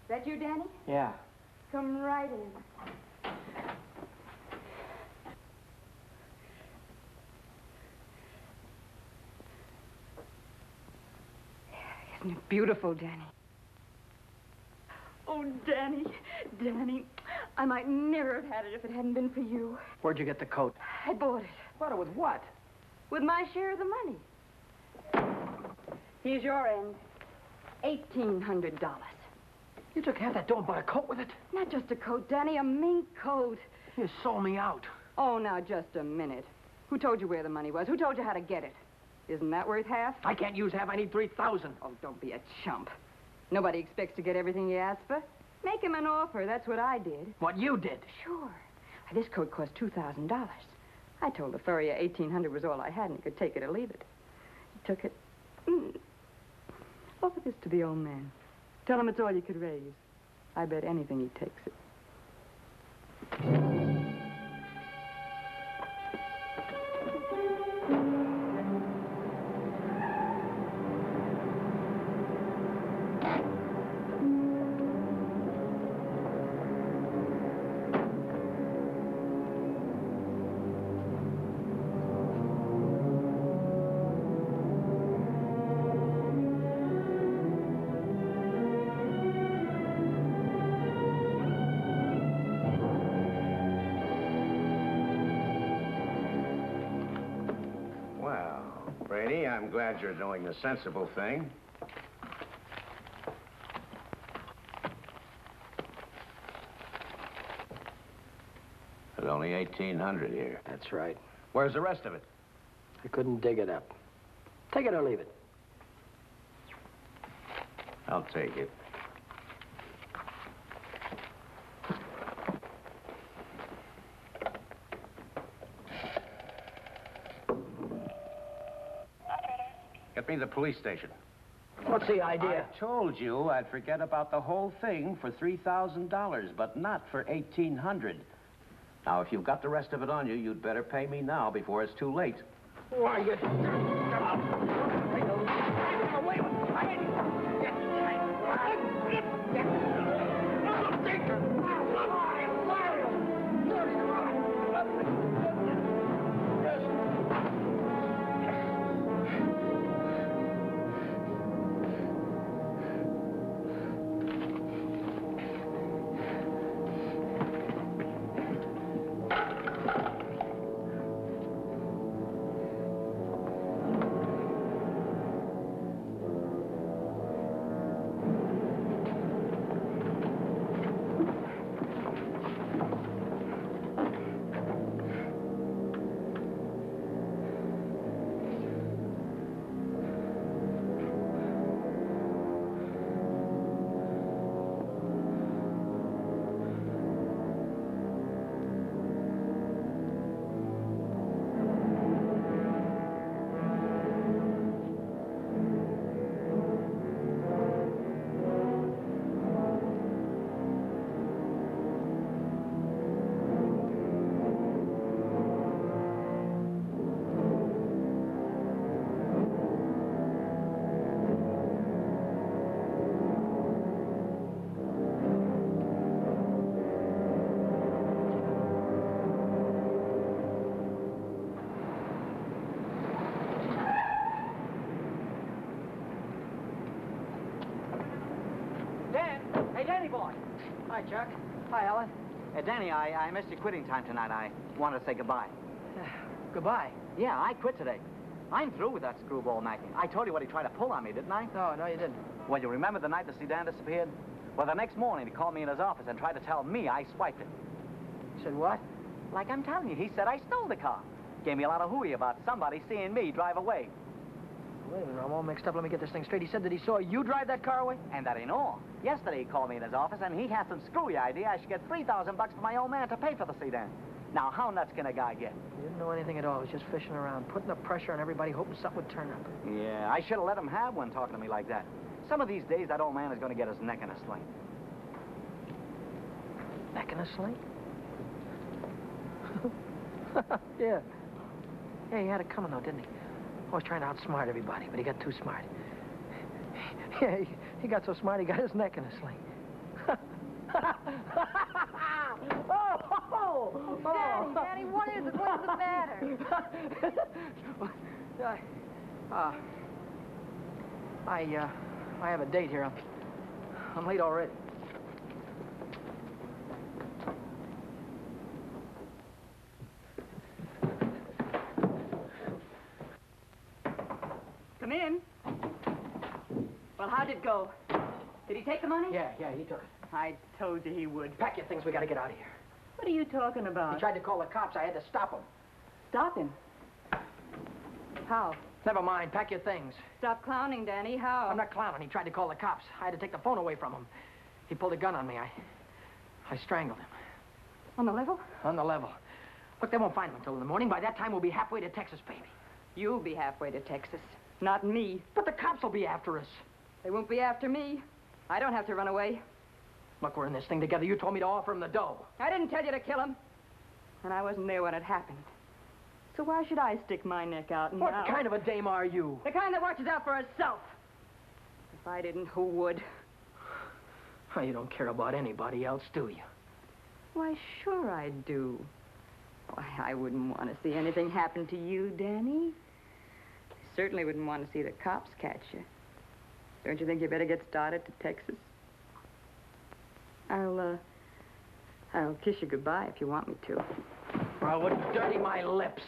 That you, Danny? Yeah. Come right in. Isn't it beautiful, Danny? Oh, Danny, Danny, I might never have had it if it hadn't been for you. Where'd you get the coat? I bought it. Bought it with what? With my share of the money. Here's your end. $1,800. You took half that dough and bought a coat with it? Not just a coat, Danny, a mink coat. You sold me out. Oh, now, just a minute. Who told you where the money was? Who told you how to get it? Isn't that worth half? I can't use half. I need 3,000. Oh, don't be a chump. Nobody expects to get everything you ask for. Make him an offer. That's what I did. What you did? Sure. Why, this coat cost $2,000. I told the furrier $1,800 was all I had, and he could take it or leave it. took it. Offer this to the old man. Tell him it's all you could raise. I bet anything he takes it. Brady, I'm glad you're doing the sensible thing. There's only 1,800 here. That's right. Where's the rest of it? I couldn't dig it up. Take it or leave it. I'll take it. Get me to the police station. What's the idea? I told you I'd forget about the whole thing for $3,000, but not for $1,800. Now, if you've got the rest of it on you, you'd better pay me now before it's too late. Why, you... Hey, Danny boy. Hi, Chuck. Hi, Ellen. Hey, Danny, I missed your quitting time tonight. I wanted to say goodbye. Goodbye. Yeah, I quit today. I'm through with that screwball Mackie. I told you what he tried to pull on me, didn't I? No, you didn't. Well, you remember the night the sedan disappeared? Well, the next morning, he called me in his office and tried to tell me I swiped it. You said what? Like I'm telling you, he said I stole the car. Gave me a lot of hooey about somebody seeing me drive away. Wait a minute, I'm all mixed up. Let me get this thing straight. He said that he saw you drive that car away? And that ain't all. Yesterday, he called me in his office, and he had some screwy idea I should get $3,000 for my old man to pay for the sedan. Now, how nuts can a guy get? He didn't know anything at all. He was just fishing around, putting the pressure on everybody, hoping something would turn up. Yeah, I should have let him have one talking to me like that. Some of these days, that old man is going to get his neck in a sling. Neck in a sling? Yeah. Yeah, he had it coming, though, didn't he? Always trying to outsmart everybody, but he got too smart. Yeah, he got so smart, he got his neck in a sling. Daddy, what is it? What's the matter? I have a date here. I'm late already. Come in. Well, how'd it go? Did he take the money? Yeah, he took it. I told you he would. Pack your things, we gotta get out of here. What are you talking about? He tried to call the cops. I had to stop him. Stop him. How? Never mind, pack your things. Stop clowning, Danny. How? I'm not clowning. He tried to call the cops. I had to take the phone away from him. He pulled a gun on me. I strangled him. On the level? On the level. Look, they won't find him until in the morning. By that time, we'll be halfway to Texas, baby. You'll be halfway to Texas. Not me. But the cops will be after us. They won't be after me. I don't have to run away. Look, we're in this thing together. You told me to offer him the dough. I didn't tell you to kill him. And I wasn't there when it happened. So why should I stick my neck out now? What kind of a dame are you? The kind that watches out for herself. If I didn't, who would? Oh, you don't care about anybody else, do you? Why, sure I do. Why, I wouldn't want to see anything happen to you, Danny. I certainly wouldn't want to see the cops catch you. Don't you think you better get started to Texas? I'll kiss you goodbye if you want me to. Or I would dirty my lips.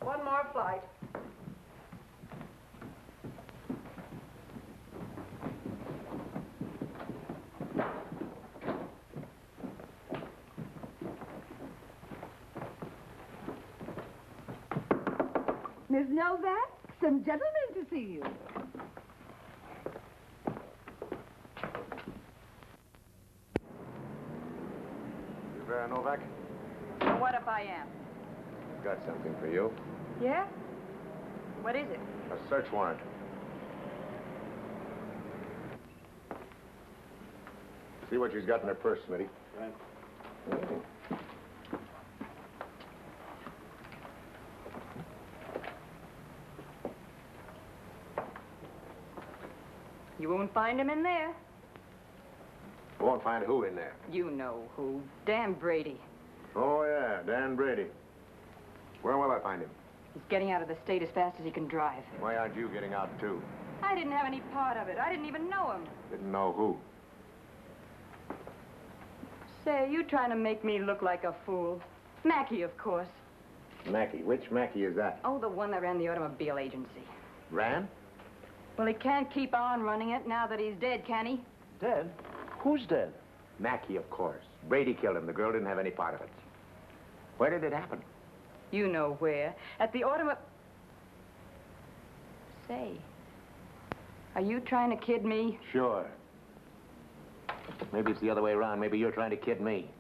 One more flight. Miss Novak, some gentlemen to see you. You Vera Novak? Well, what if I am? Got something for you. Yeah? What is it? A search warrant. See what she's got in her purse, Smitty. Right. You won't find him in there. Won't find who in there? You know who. Dan Brady. Oh, yeah, Dan Brady. Where will I find him? He's getting out of the state as fast as he can drive. Why aren't you getting out, too? I didn't have any part of it. I didn't even know him. Didn't know who. Say, you trying to make me look like a fool. Mackey, of course. Mackey. Which Mackey is that? Oh, the one that ran the automobile agency. Ran? Well, he can't keep on running it now that he's dead, can he? Dead? Who's dead? Mackey, of course. Brady killed him. The girl didn't have any part of it. Where did it happen? You know where. At the automobile... Say, are you trying to kid me? Sure. Maybe it's the other way around. Maybe you're trying to kid me.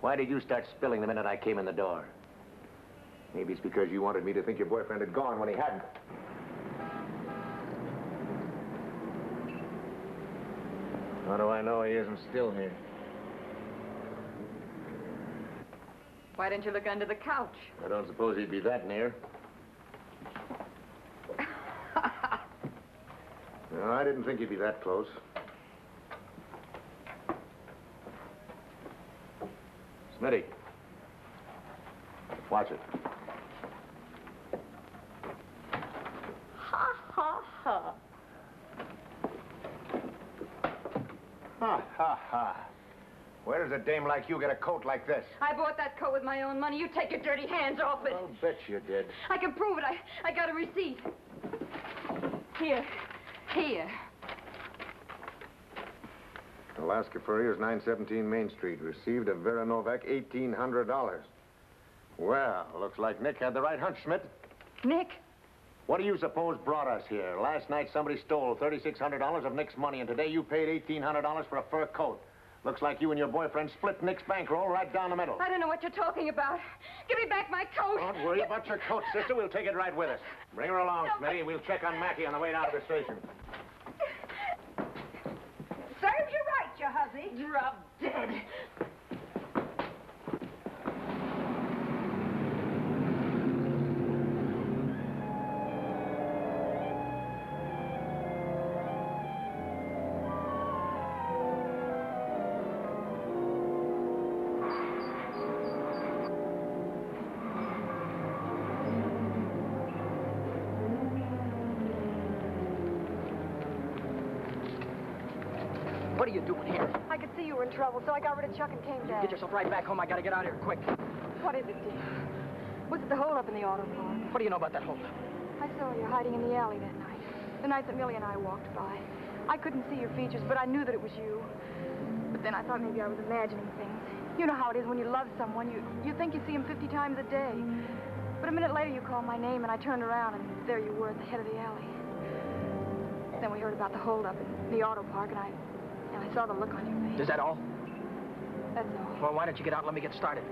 Why did you start spilling the minute I came in the door? Maybe it's because you wanted me to think your boyfriend had gone when he hadn't. How do I know he isn't still here? Why didn't you look under the couch? I don't suppose he'd be that near. No, I didn't think he'd be that close. Smitty. Watch it. Ha, ha, ha. Ha, ha, ha. Where does a dame like you get a coat like this? I bought that coat with my own money. You take your dirty hands off it. I'll bet you did. I can prove it. I got a receipt. Here. Here. Alaska Furriers, 917 Main Street. Received of Vera Novak, $1,800. Well, looks like Nick had the right hunch, Schmidt. Nick? What do you suppose brought us here? Last night somebody stole $3,600 of Nick's money, and today you paid $1,800 for a fur coat. Looks like you and your boyfriend split Nick's bankroll right down the middle. I don't know what you're talking about. Give me back my coat. Don't worry about your coat, sister. We'll take it right with us. Bring her along, Smitty, and we'll check on Mackey on the way down to the station. Serves you right, you hussy. Drop dead. What are you doing here? I could see you were in trouble, so I got rid of Chuck and came You back. get yourself right back home. I gotta get out of here quick. What is it, dear? Was it the holdup in the auto park? What do you know about that holdup? I saw you hiding in the alley that night. The night that Millie and I walked by. I couldn't see your features, but I knew that it was you. But then I thought maybe I was imagining things. You know how it is when you love someone. You think you see him 50 times a day. But a minute later, you called my name, and I turned around, and there you were at the head of the alley. Then we heard about the holdup in the auto park, and I saw the look on your face. Is that all? That's all. Well, why don't you get out and let me get started?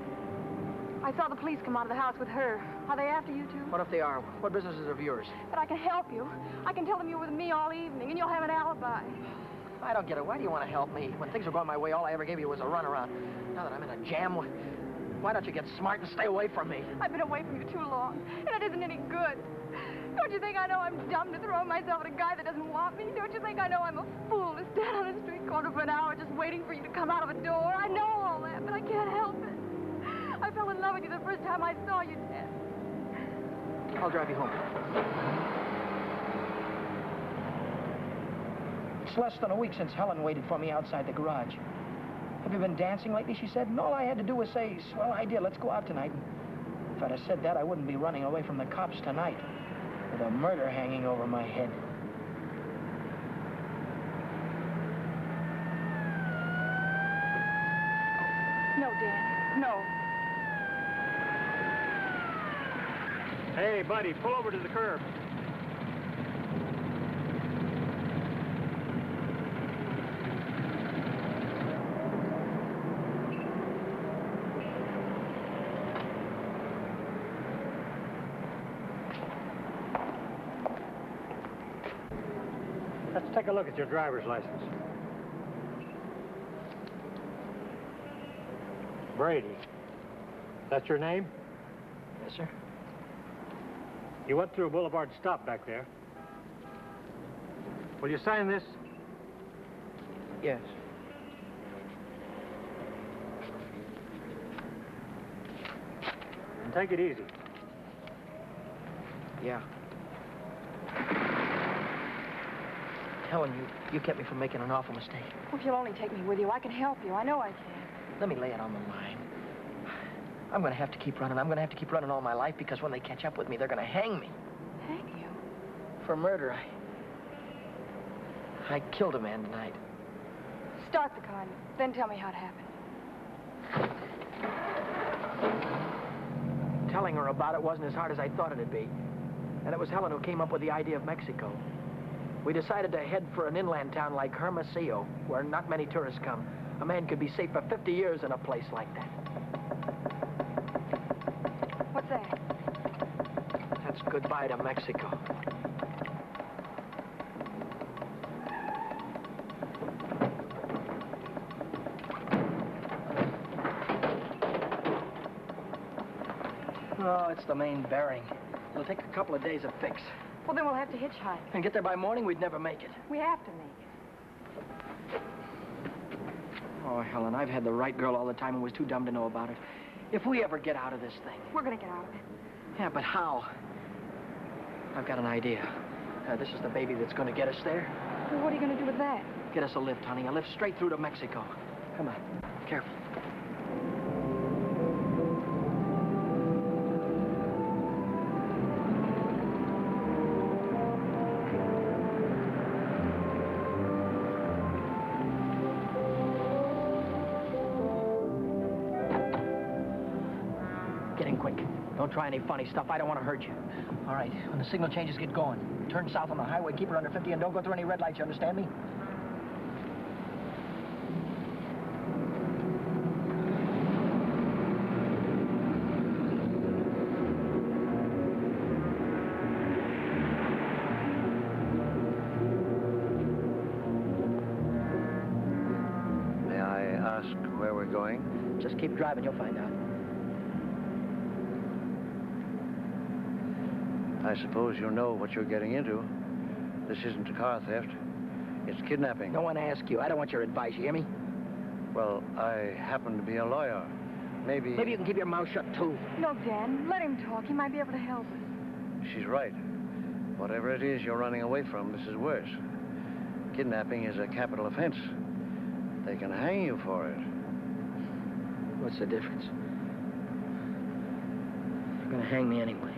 I saw the police come out of the house with her. Are they after you, too? What if they are? What business is of yours? But I can help you. I can tell them you were with me all evening, and you'll have an alibi. I don't get it. Why do you want to help me? When things were going my way, all I ever gave you was a runaround. Now that I'm in a jam, why don't you get smart and stay away from me? I've been away from you too long, and it isn't any good. Don't you think I know I'm dumb to throw myself at a guy that doesn't want me? Don't you think I know I'm a fool to stand on a street corner for an hour just waiting for you to come out of a door? I know all that, but I can't help it. I fell in love with you the first time I saw you, Dad. I'll drive you home. It's less than a week since Helen waited for me outside the garage. Have you been dancing lately, she said, and all I had to do was say, swell idea, let's go out tonight. If I'd have said that, I wouldn't be running away from the cops tonight with a murder hanging over my head. No, Dan, no. Hey, buddy, pull over to the curb. Let's take a look at your driver's license. Brady. That's your name? Yes, sir. You went through a boulevard stop back there. Will you sign this? Yes. And take it easy. Yeah. Helen, you kept me from making an awful mistake. Well, if you'll only take me with you, I can help you. I know I can. Let me lay it on the line. I'm going to have to keep running. I'm going to have to keep running all my life because when they catch up with me, they're going to hang me. Hang you? For murder. I killed a man tonight. Start the car, then tell me how it happened. Telling her about it wasn't as hard as I thought it'd be. And it was Helen who came up with the idea of Mexico. We decided to head for an inland town like Hermosillo, where not many tourists come. A man could be safe for 50 years in a place like that. What's that? That's goodbye to Mexico. Oh, it's the main bearing. It'll take a couple of days to fix. Well, then we'll have to hitchhike. And get there by morning, we'd never make it. We have to make it. Oh, Helen, I've had the right girl all the time and was too dumb to know about it. If we ever get out of this thing... We're going to get out of it. Yeah, but how? I've got an idea. This is the baby that's going to get us there. Well, what are you going to do with that? Get us a lift, honey. A lift straight through to Mexico. Come on. Careful. Don't try any funny stuff. I don't want to hurt you. All right, when the signal changes, get going. Turn south on the highway, keep her under 50, and don't go through any red lights, you understand me? May I ask where we're going? Just keep driving, you'll find out. I suppose you know what you're getting into. This isn't a car theft. It's kidnapping. No one asked you. I don't want your advice, you hear me? Well, I happen to be a lawyer. Maybe you can keep your mouth shut, too. No, Dan, let him talk. He might be able to help us. she's right. Whatever it is you're running away from, this is worse. Kidnapping is a capital offense. They can hang you for it. What's the difference? They're gonna hang me anyway.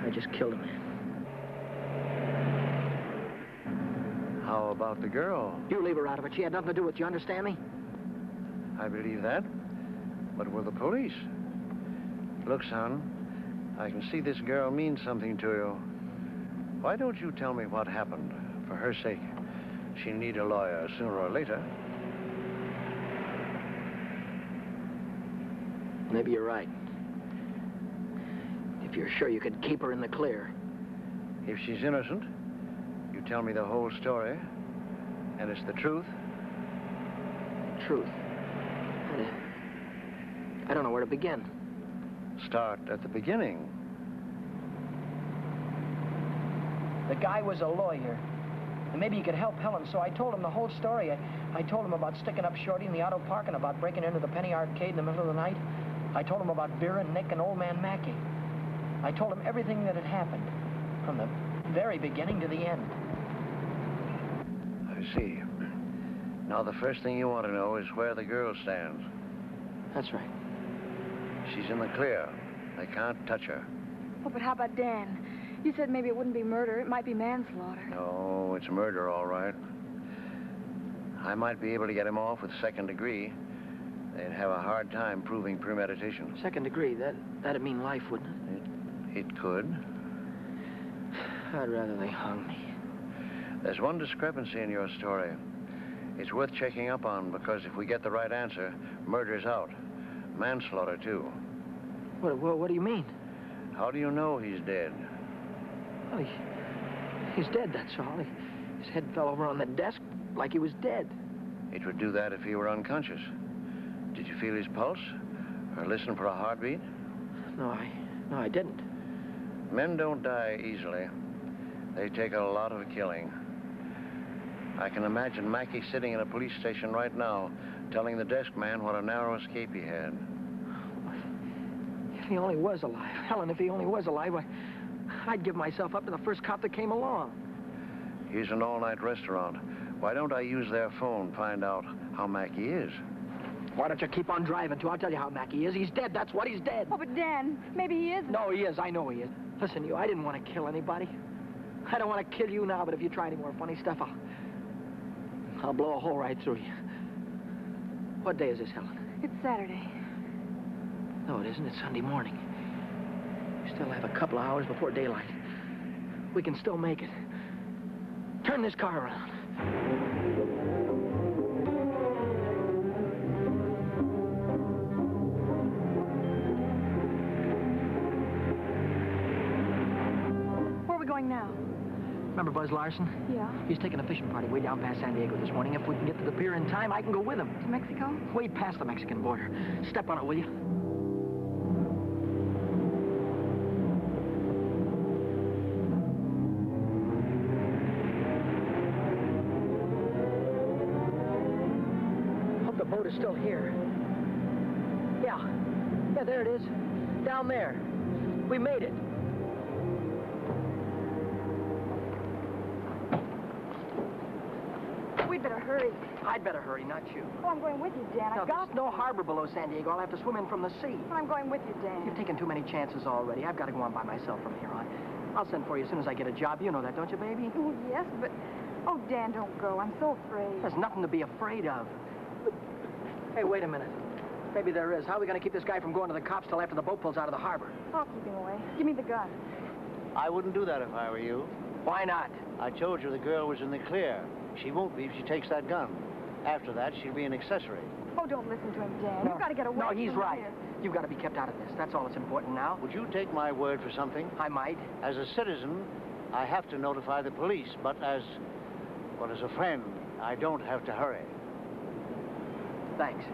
I just killed a man. How about the girl? You leave her out of it. She had nothing to do with it. You understand me? I believe that. But with the police? Look, son, I can see this girl means something to you. Why don't you tell me what happened? For her sake. She'll need a lawyer sooner or later. Maybe you're right. If you're sure you could keep her in the clear. If she's innocent, you tell me the whole story, and it's the truth. Truth. I don't know where to begin. Start at the beginning. The guy was a lawyer. And maybe he could help Helen, so I told him the whole story. I told him about sticking up Shorty in the auto park and about breaking into the Penny Arcade in the middle of the night. I told him about Vera and Nick and old man Mackey. I told him everything that had happened, from the very beginning to the end. I see. Now, the first thing you want to know is where the girl stands. That's right. She's in the clear. They can't touch her. Oh, but how about Dan? You said maybe it wouldn't be murder. It might be manslaughter. No, it's murder, all right. I might be able to get him off with second degree. They'd have a hard time proving premeditation. Second degree, that'd mean life, wouldn't it? It could. I'd rather they hung me. There's one discrepancy in your story. It's worth checking up on, because if we get the right answer, murder's out. Manslaughter, too. What do you mean? How do you know he's dead? Well, he's dead, that's all. His head fell over on the desk like he was dead. It would do that if he were unconscious. Did you feel his pulse? Or listen for a heartbeat? No, I didn't. Men don't die easily. They take a lot of killing. I can imagine Mackey sitting in a police station right now, telling the desk man what a narrow escape he had. If he only was alive. Helen, if he only was alive, I'd give myself up to the first cop that came along. Here's an all-night restaurant. Why don't I use their phone, find out how Mackey is? Why don't you keep on driving, too? I'll tell you how Mackey is. He's dead, that's what, he's dead. Oh, but Dan, maybe he isn't. No, he is. I know he is. Listen, I didn't want to kill anybody. I don't want to kill you now, but if you try any more funny stuff, I'll blow a hole right through you. What day is this, Helen? It's Saturday. No, it isn't. It's Sunday morning. We still have a couple of hours before daylight. We can still make it. Turn this car around. Where are we going now? Remember Buzz Larson? Yeah. He's taking a fishing party way down past San Diego this morning. If we can get to the pier in time, I can go with him. To Mexico? Way past the Mexican border. Step on it, will you? Hope the boat is still here. Yeah, there it is. Down there. We made it. We'd better hurry. I'd better hurry, not you. Oh, I'm going with you, Dan. Now, there's no harbor below San Diego. I'll have to swim in from the sea. Well, I'm going with you, Dan. You've taken too many chances already. I've got to go on by myself from here on. I'll send for you as soon as I get a job. You know that, don't you, baby? Oh, yes, but... Oh, Dan, don't go. I'm so afraid. There's nothing to be afraid of. Hey, wait a minute. Maybe there is. How are we going to keep this guy from going to the cops till after the boat pulls out of the harbor? I'll keep him away. Give me the gun. I wouldn't do that if I were you. Why not? I told you the girl was in the clear. She won't be if she takes that gun. After that, she'll be an accessory. Oh, don't listen to him, Dan. You've got to get away No, from he's here. right. You've got to be kept out of this. That's all that's important now. Would you take my word for something? I might. As a citizen, I have to notify the police, but as a friend, I don't have to hurry. Thanks.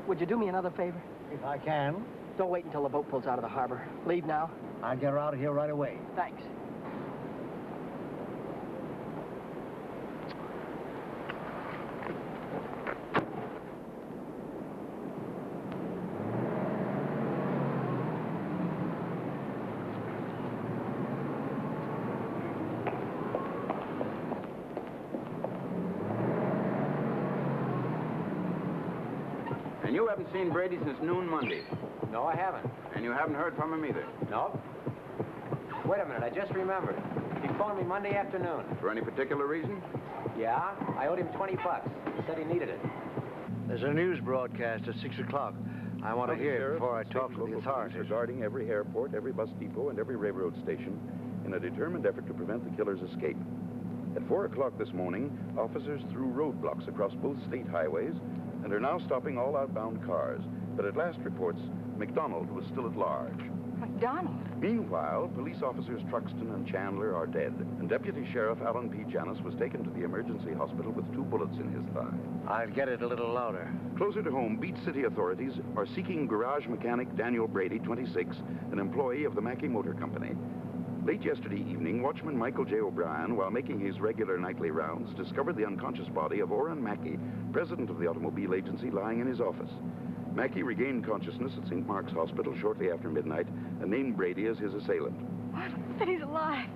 Would you do me another favor? If I can. Don't wait until the boat pulls out of the harbor. Leave now. I'll get her out of here right away. Thanks. And you haven't seen Brady since noon Monday. No, I haven't. And you haven't heard from him either. No. Wait a minute, I just remembered. He phoned me Monday afternoon. For any particular reason? Yeah, I owed him $20. He said he needed it. There's a news broadcast at 6 o'clock. I want to hear it before I talk to the authorities. Regarding every airport, every bus depot, and every railroad station in a determined effort to prevent the killer's escape. At 4 o'clock this morning, officers threw roadblocks across both state highways and are now stopping all outbound cars. But at last reports, McDonald was still at large. McDonald? Meanwhile, police officers Truxton and Chandler are dead, and Deputy Sheriff Alan P. Janis was taken to the emergency hospital with 2 bullets in his thigh. I'll get it a little louder. Closer to home, Beach City authorities are seeking garage mechanic Daniel Brady, 26, an employee of the Mackey Motor Company. Late yesterday evening, watchman Michael J. O'Brien, while making his regular nightly rounds, discovered the unconscious body of Orrin Mackey, president of the automobile agency, lying in his office. Mackey regained consciousness at St. Mark's Hospital shortly after midnight and named Brady as his assailant. What? Then he's alive.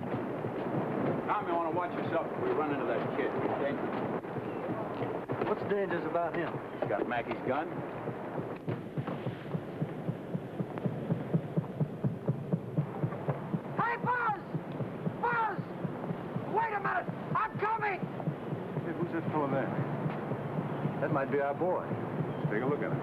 Tom, you want to watch yourself if we run into that kid. He's dangerous. What's dangerous about him? He's got Mackey's gun. Hey, Buzz! Buzz! Wait a minute! I'm coming! Hey, who's that fellow there? That might be our boy. Let's take a look at him.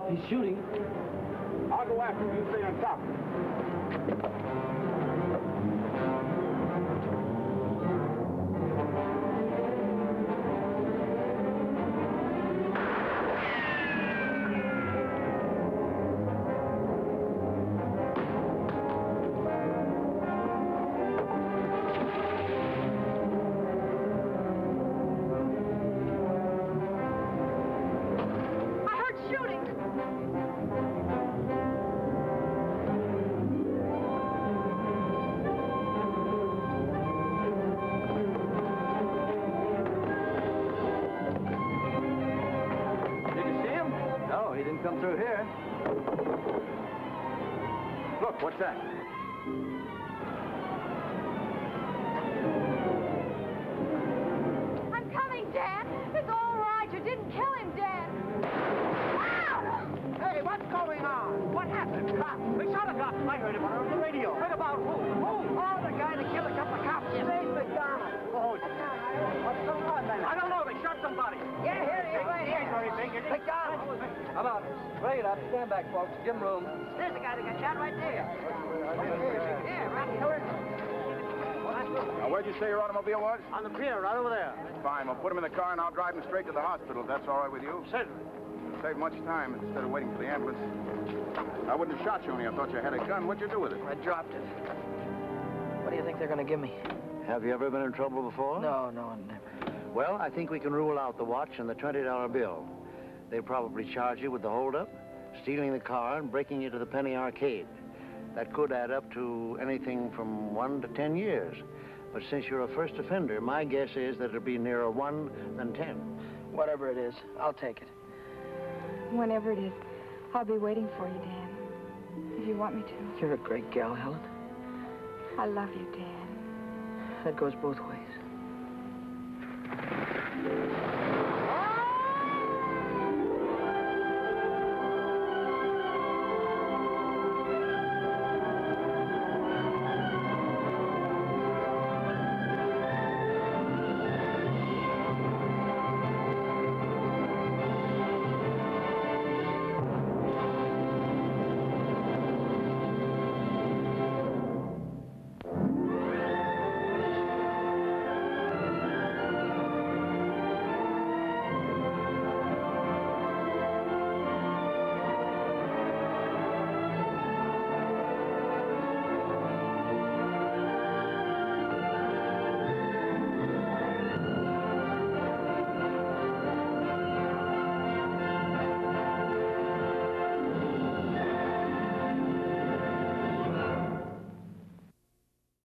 He's shooting. I'll go after him. You stay on top. Come through here. Look, what's that? I'm coming, Dan. It's all right. You didn't kill him, Dan. Ow! Hey, what's going on? What happened? Cops. We shot a cop. I heard about it on the radio. Heard about who? Who? Oh, the guy that killed a couple of cops. Ray McDonald. Oh, what's going on, man? I don't know. They shot somebody. Yeah, here he is. Right here. Very big, is he? McDonald. Come on. Bring it up. Stand back, folks. Give him room. There's the guy that got shot right there. Yeah, right here. Now, where'd you say your automobile was? On the pier, right over there. Fine. We'll put him in the car and I'll drive him straight to the hospital, if that's all right with you. Certainly. Save much time instead of waiting for the ambulance. I wouldn't have shot you only I thought you had a gun. What'd you do with it? I dropped it. What do you think they're going to give me? Have you ever been in trouble before? No, never. Well, I think we can rule out the watch and the $20 bill. They probably charge you with the holdup, stealing the car, and breaking you to the Penny Arcade. That could add up to anything from 1 to 10 years. But since you're a first offender, my guess is that it'll be nearer 1 than 10. Whatever it is, I'll take it. Whenever it is, I'll be waiting for you, Dan. If you want me to. You're a great gal, Helen. I love you, Dan. That goes both ways.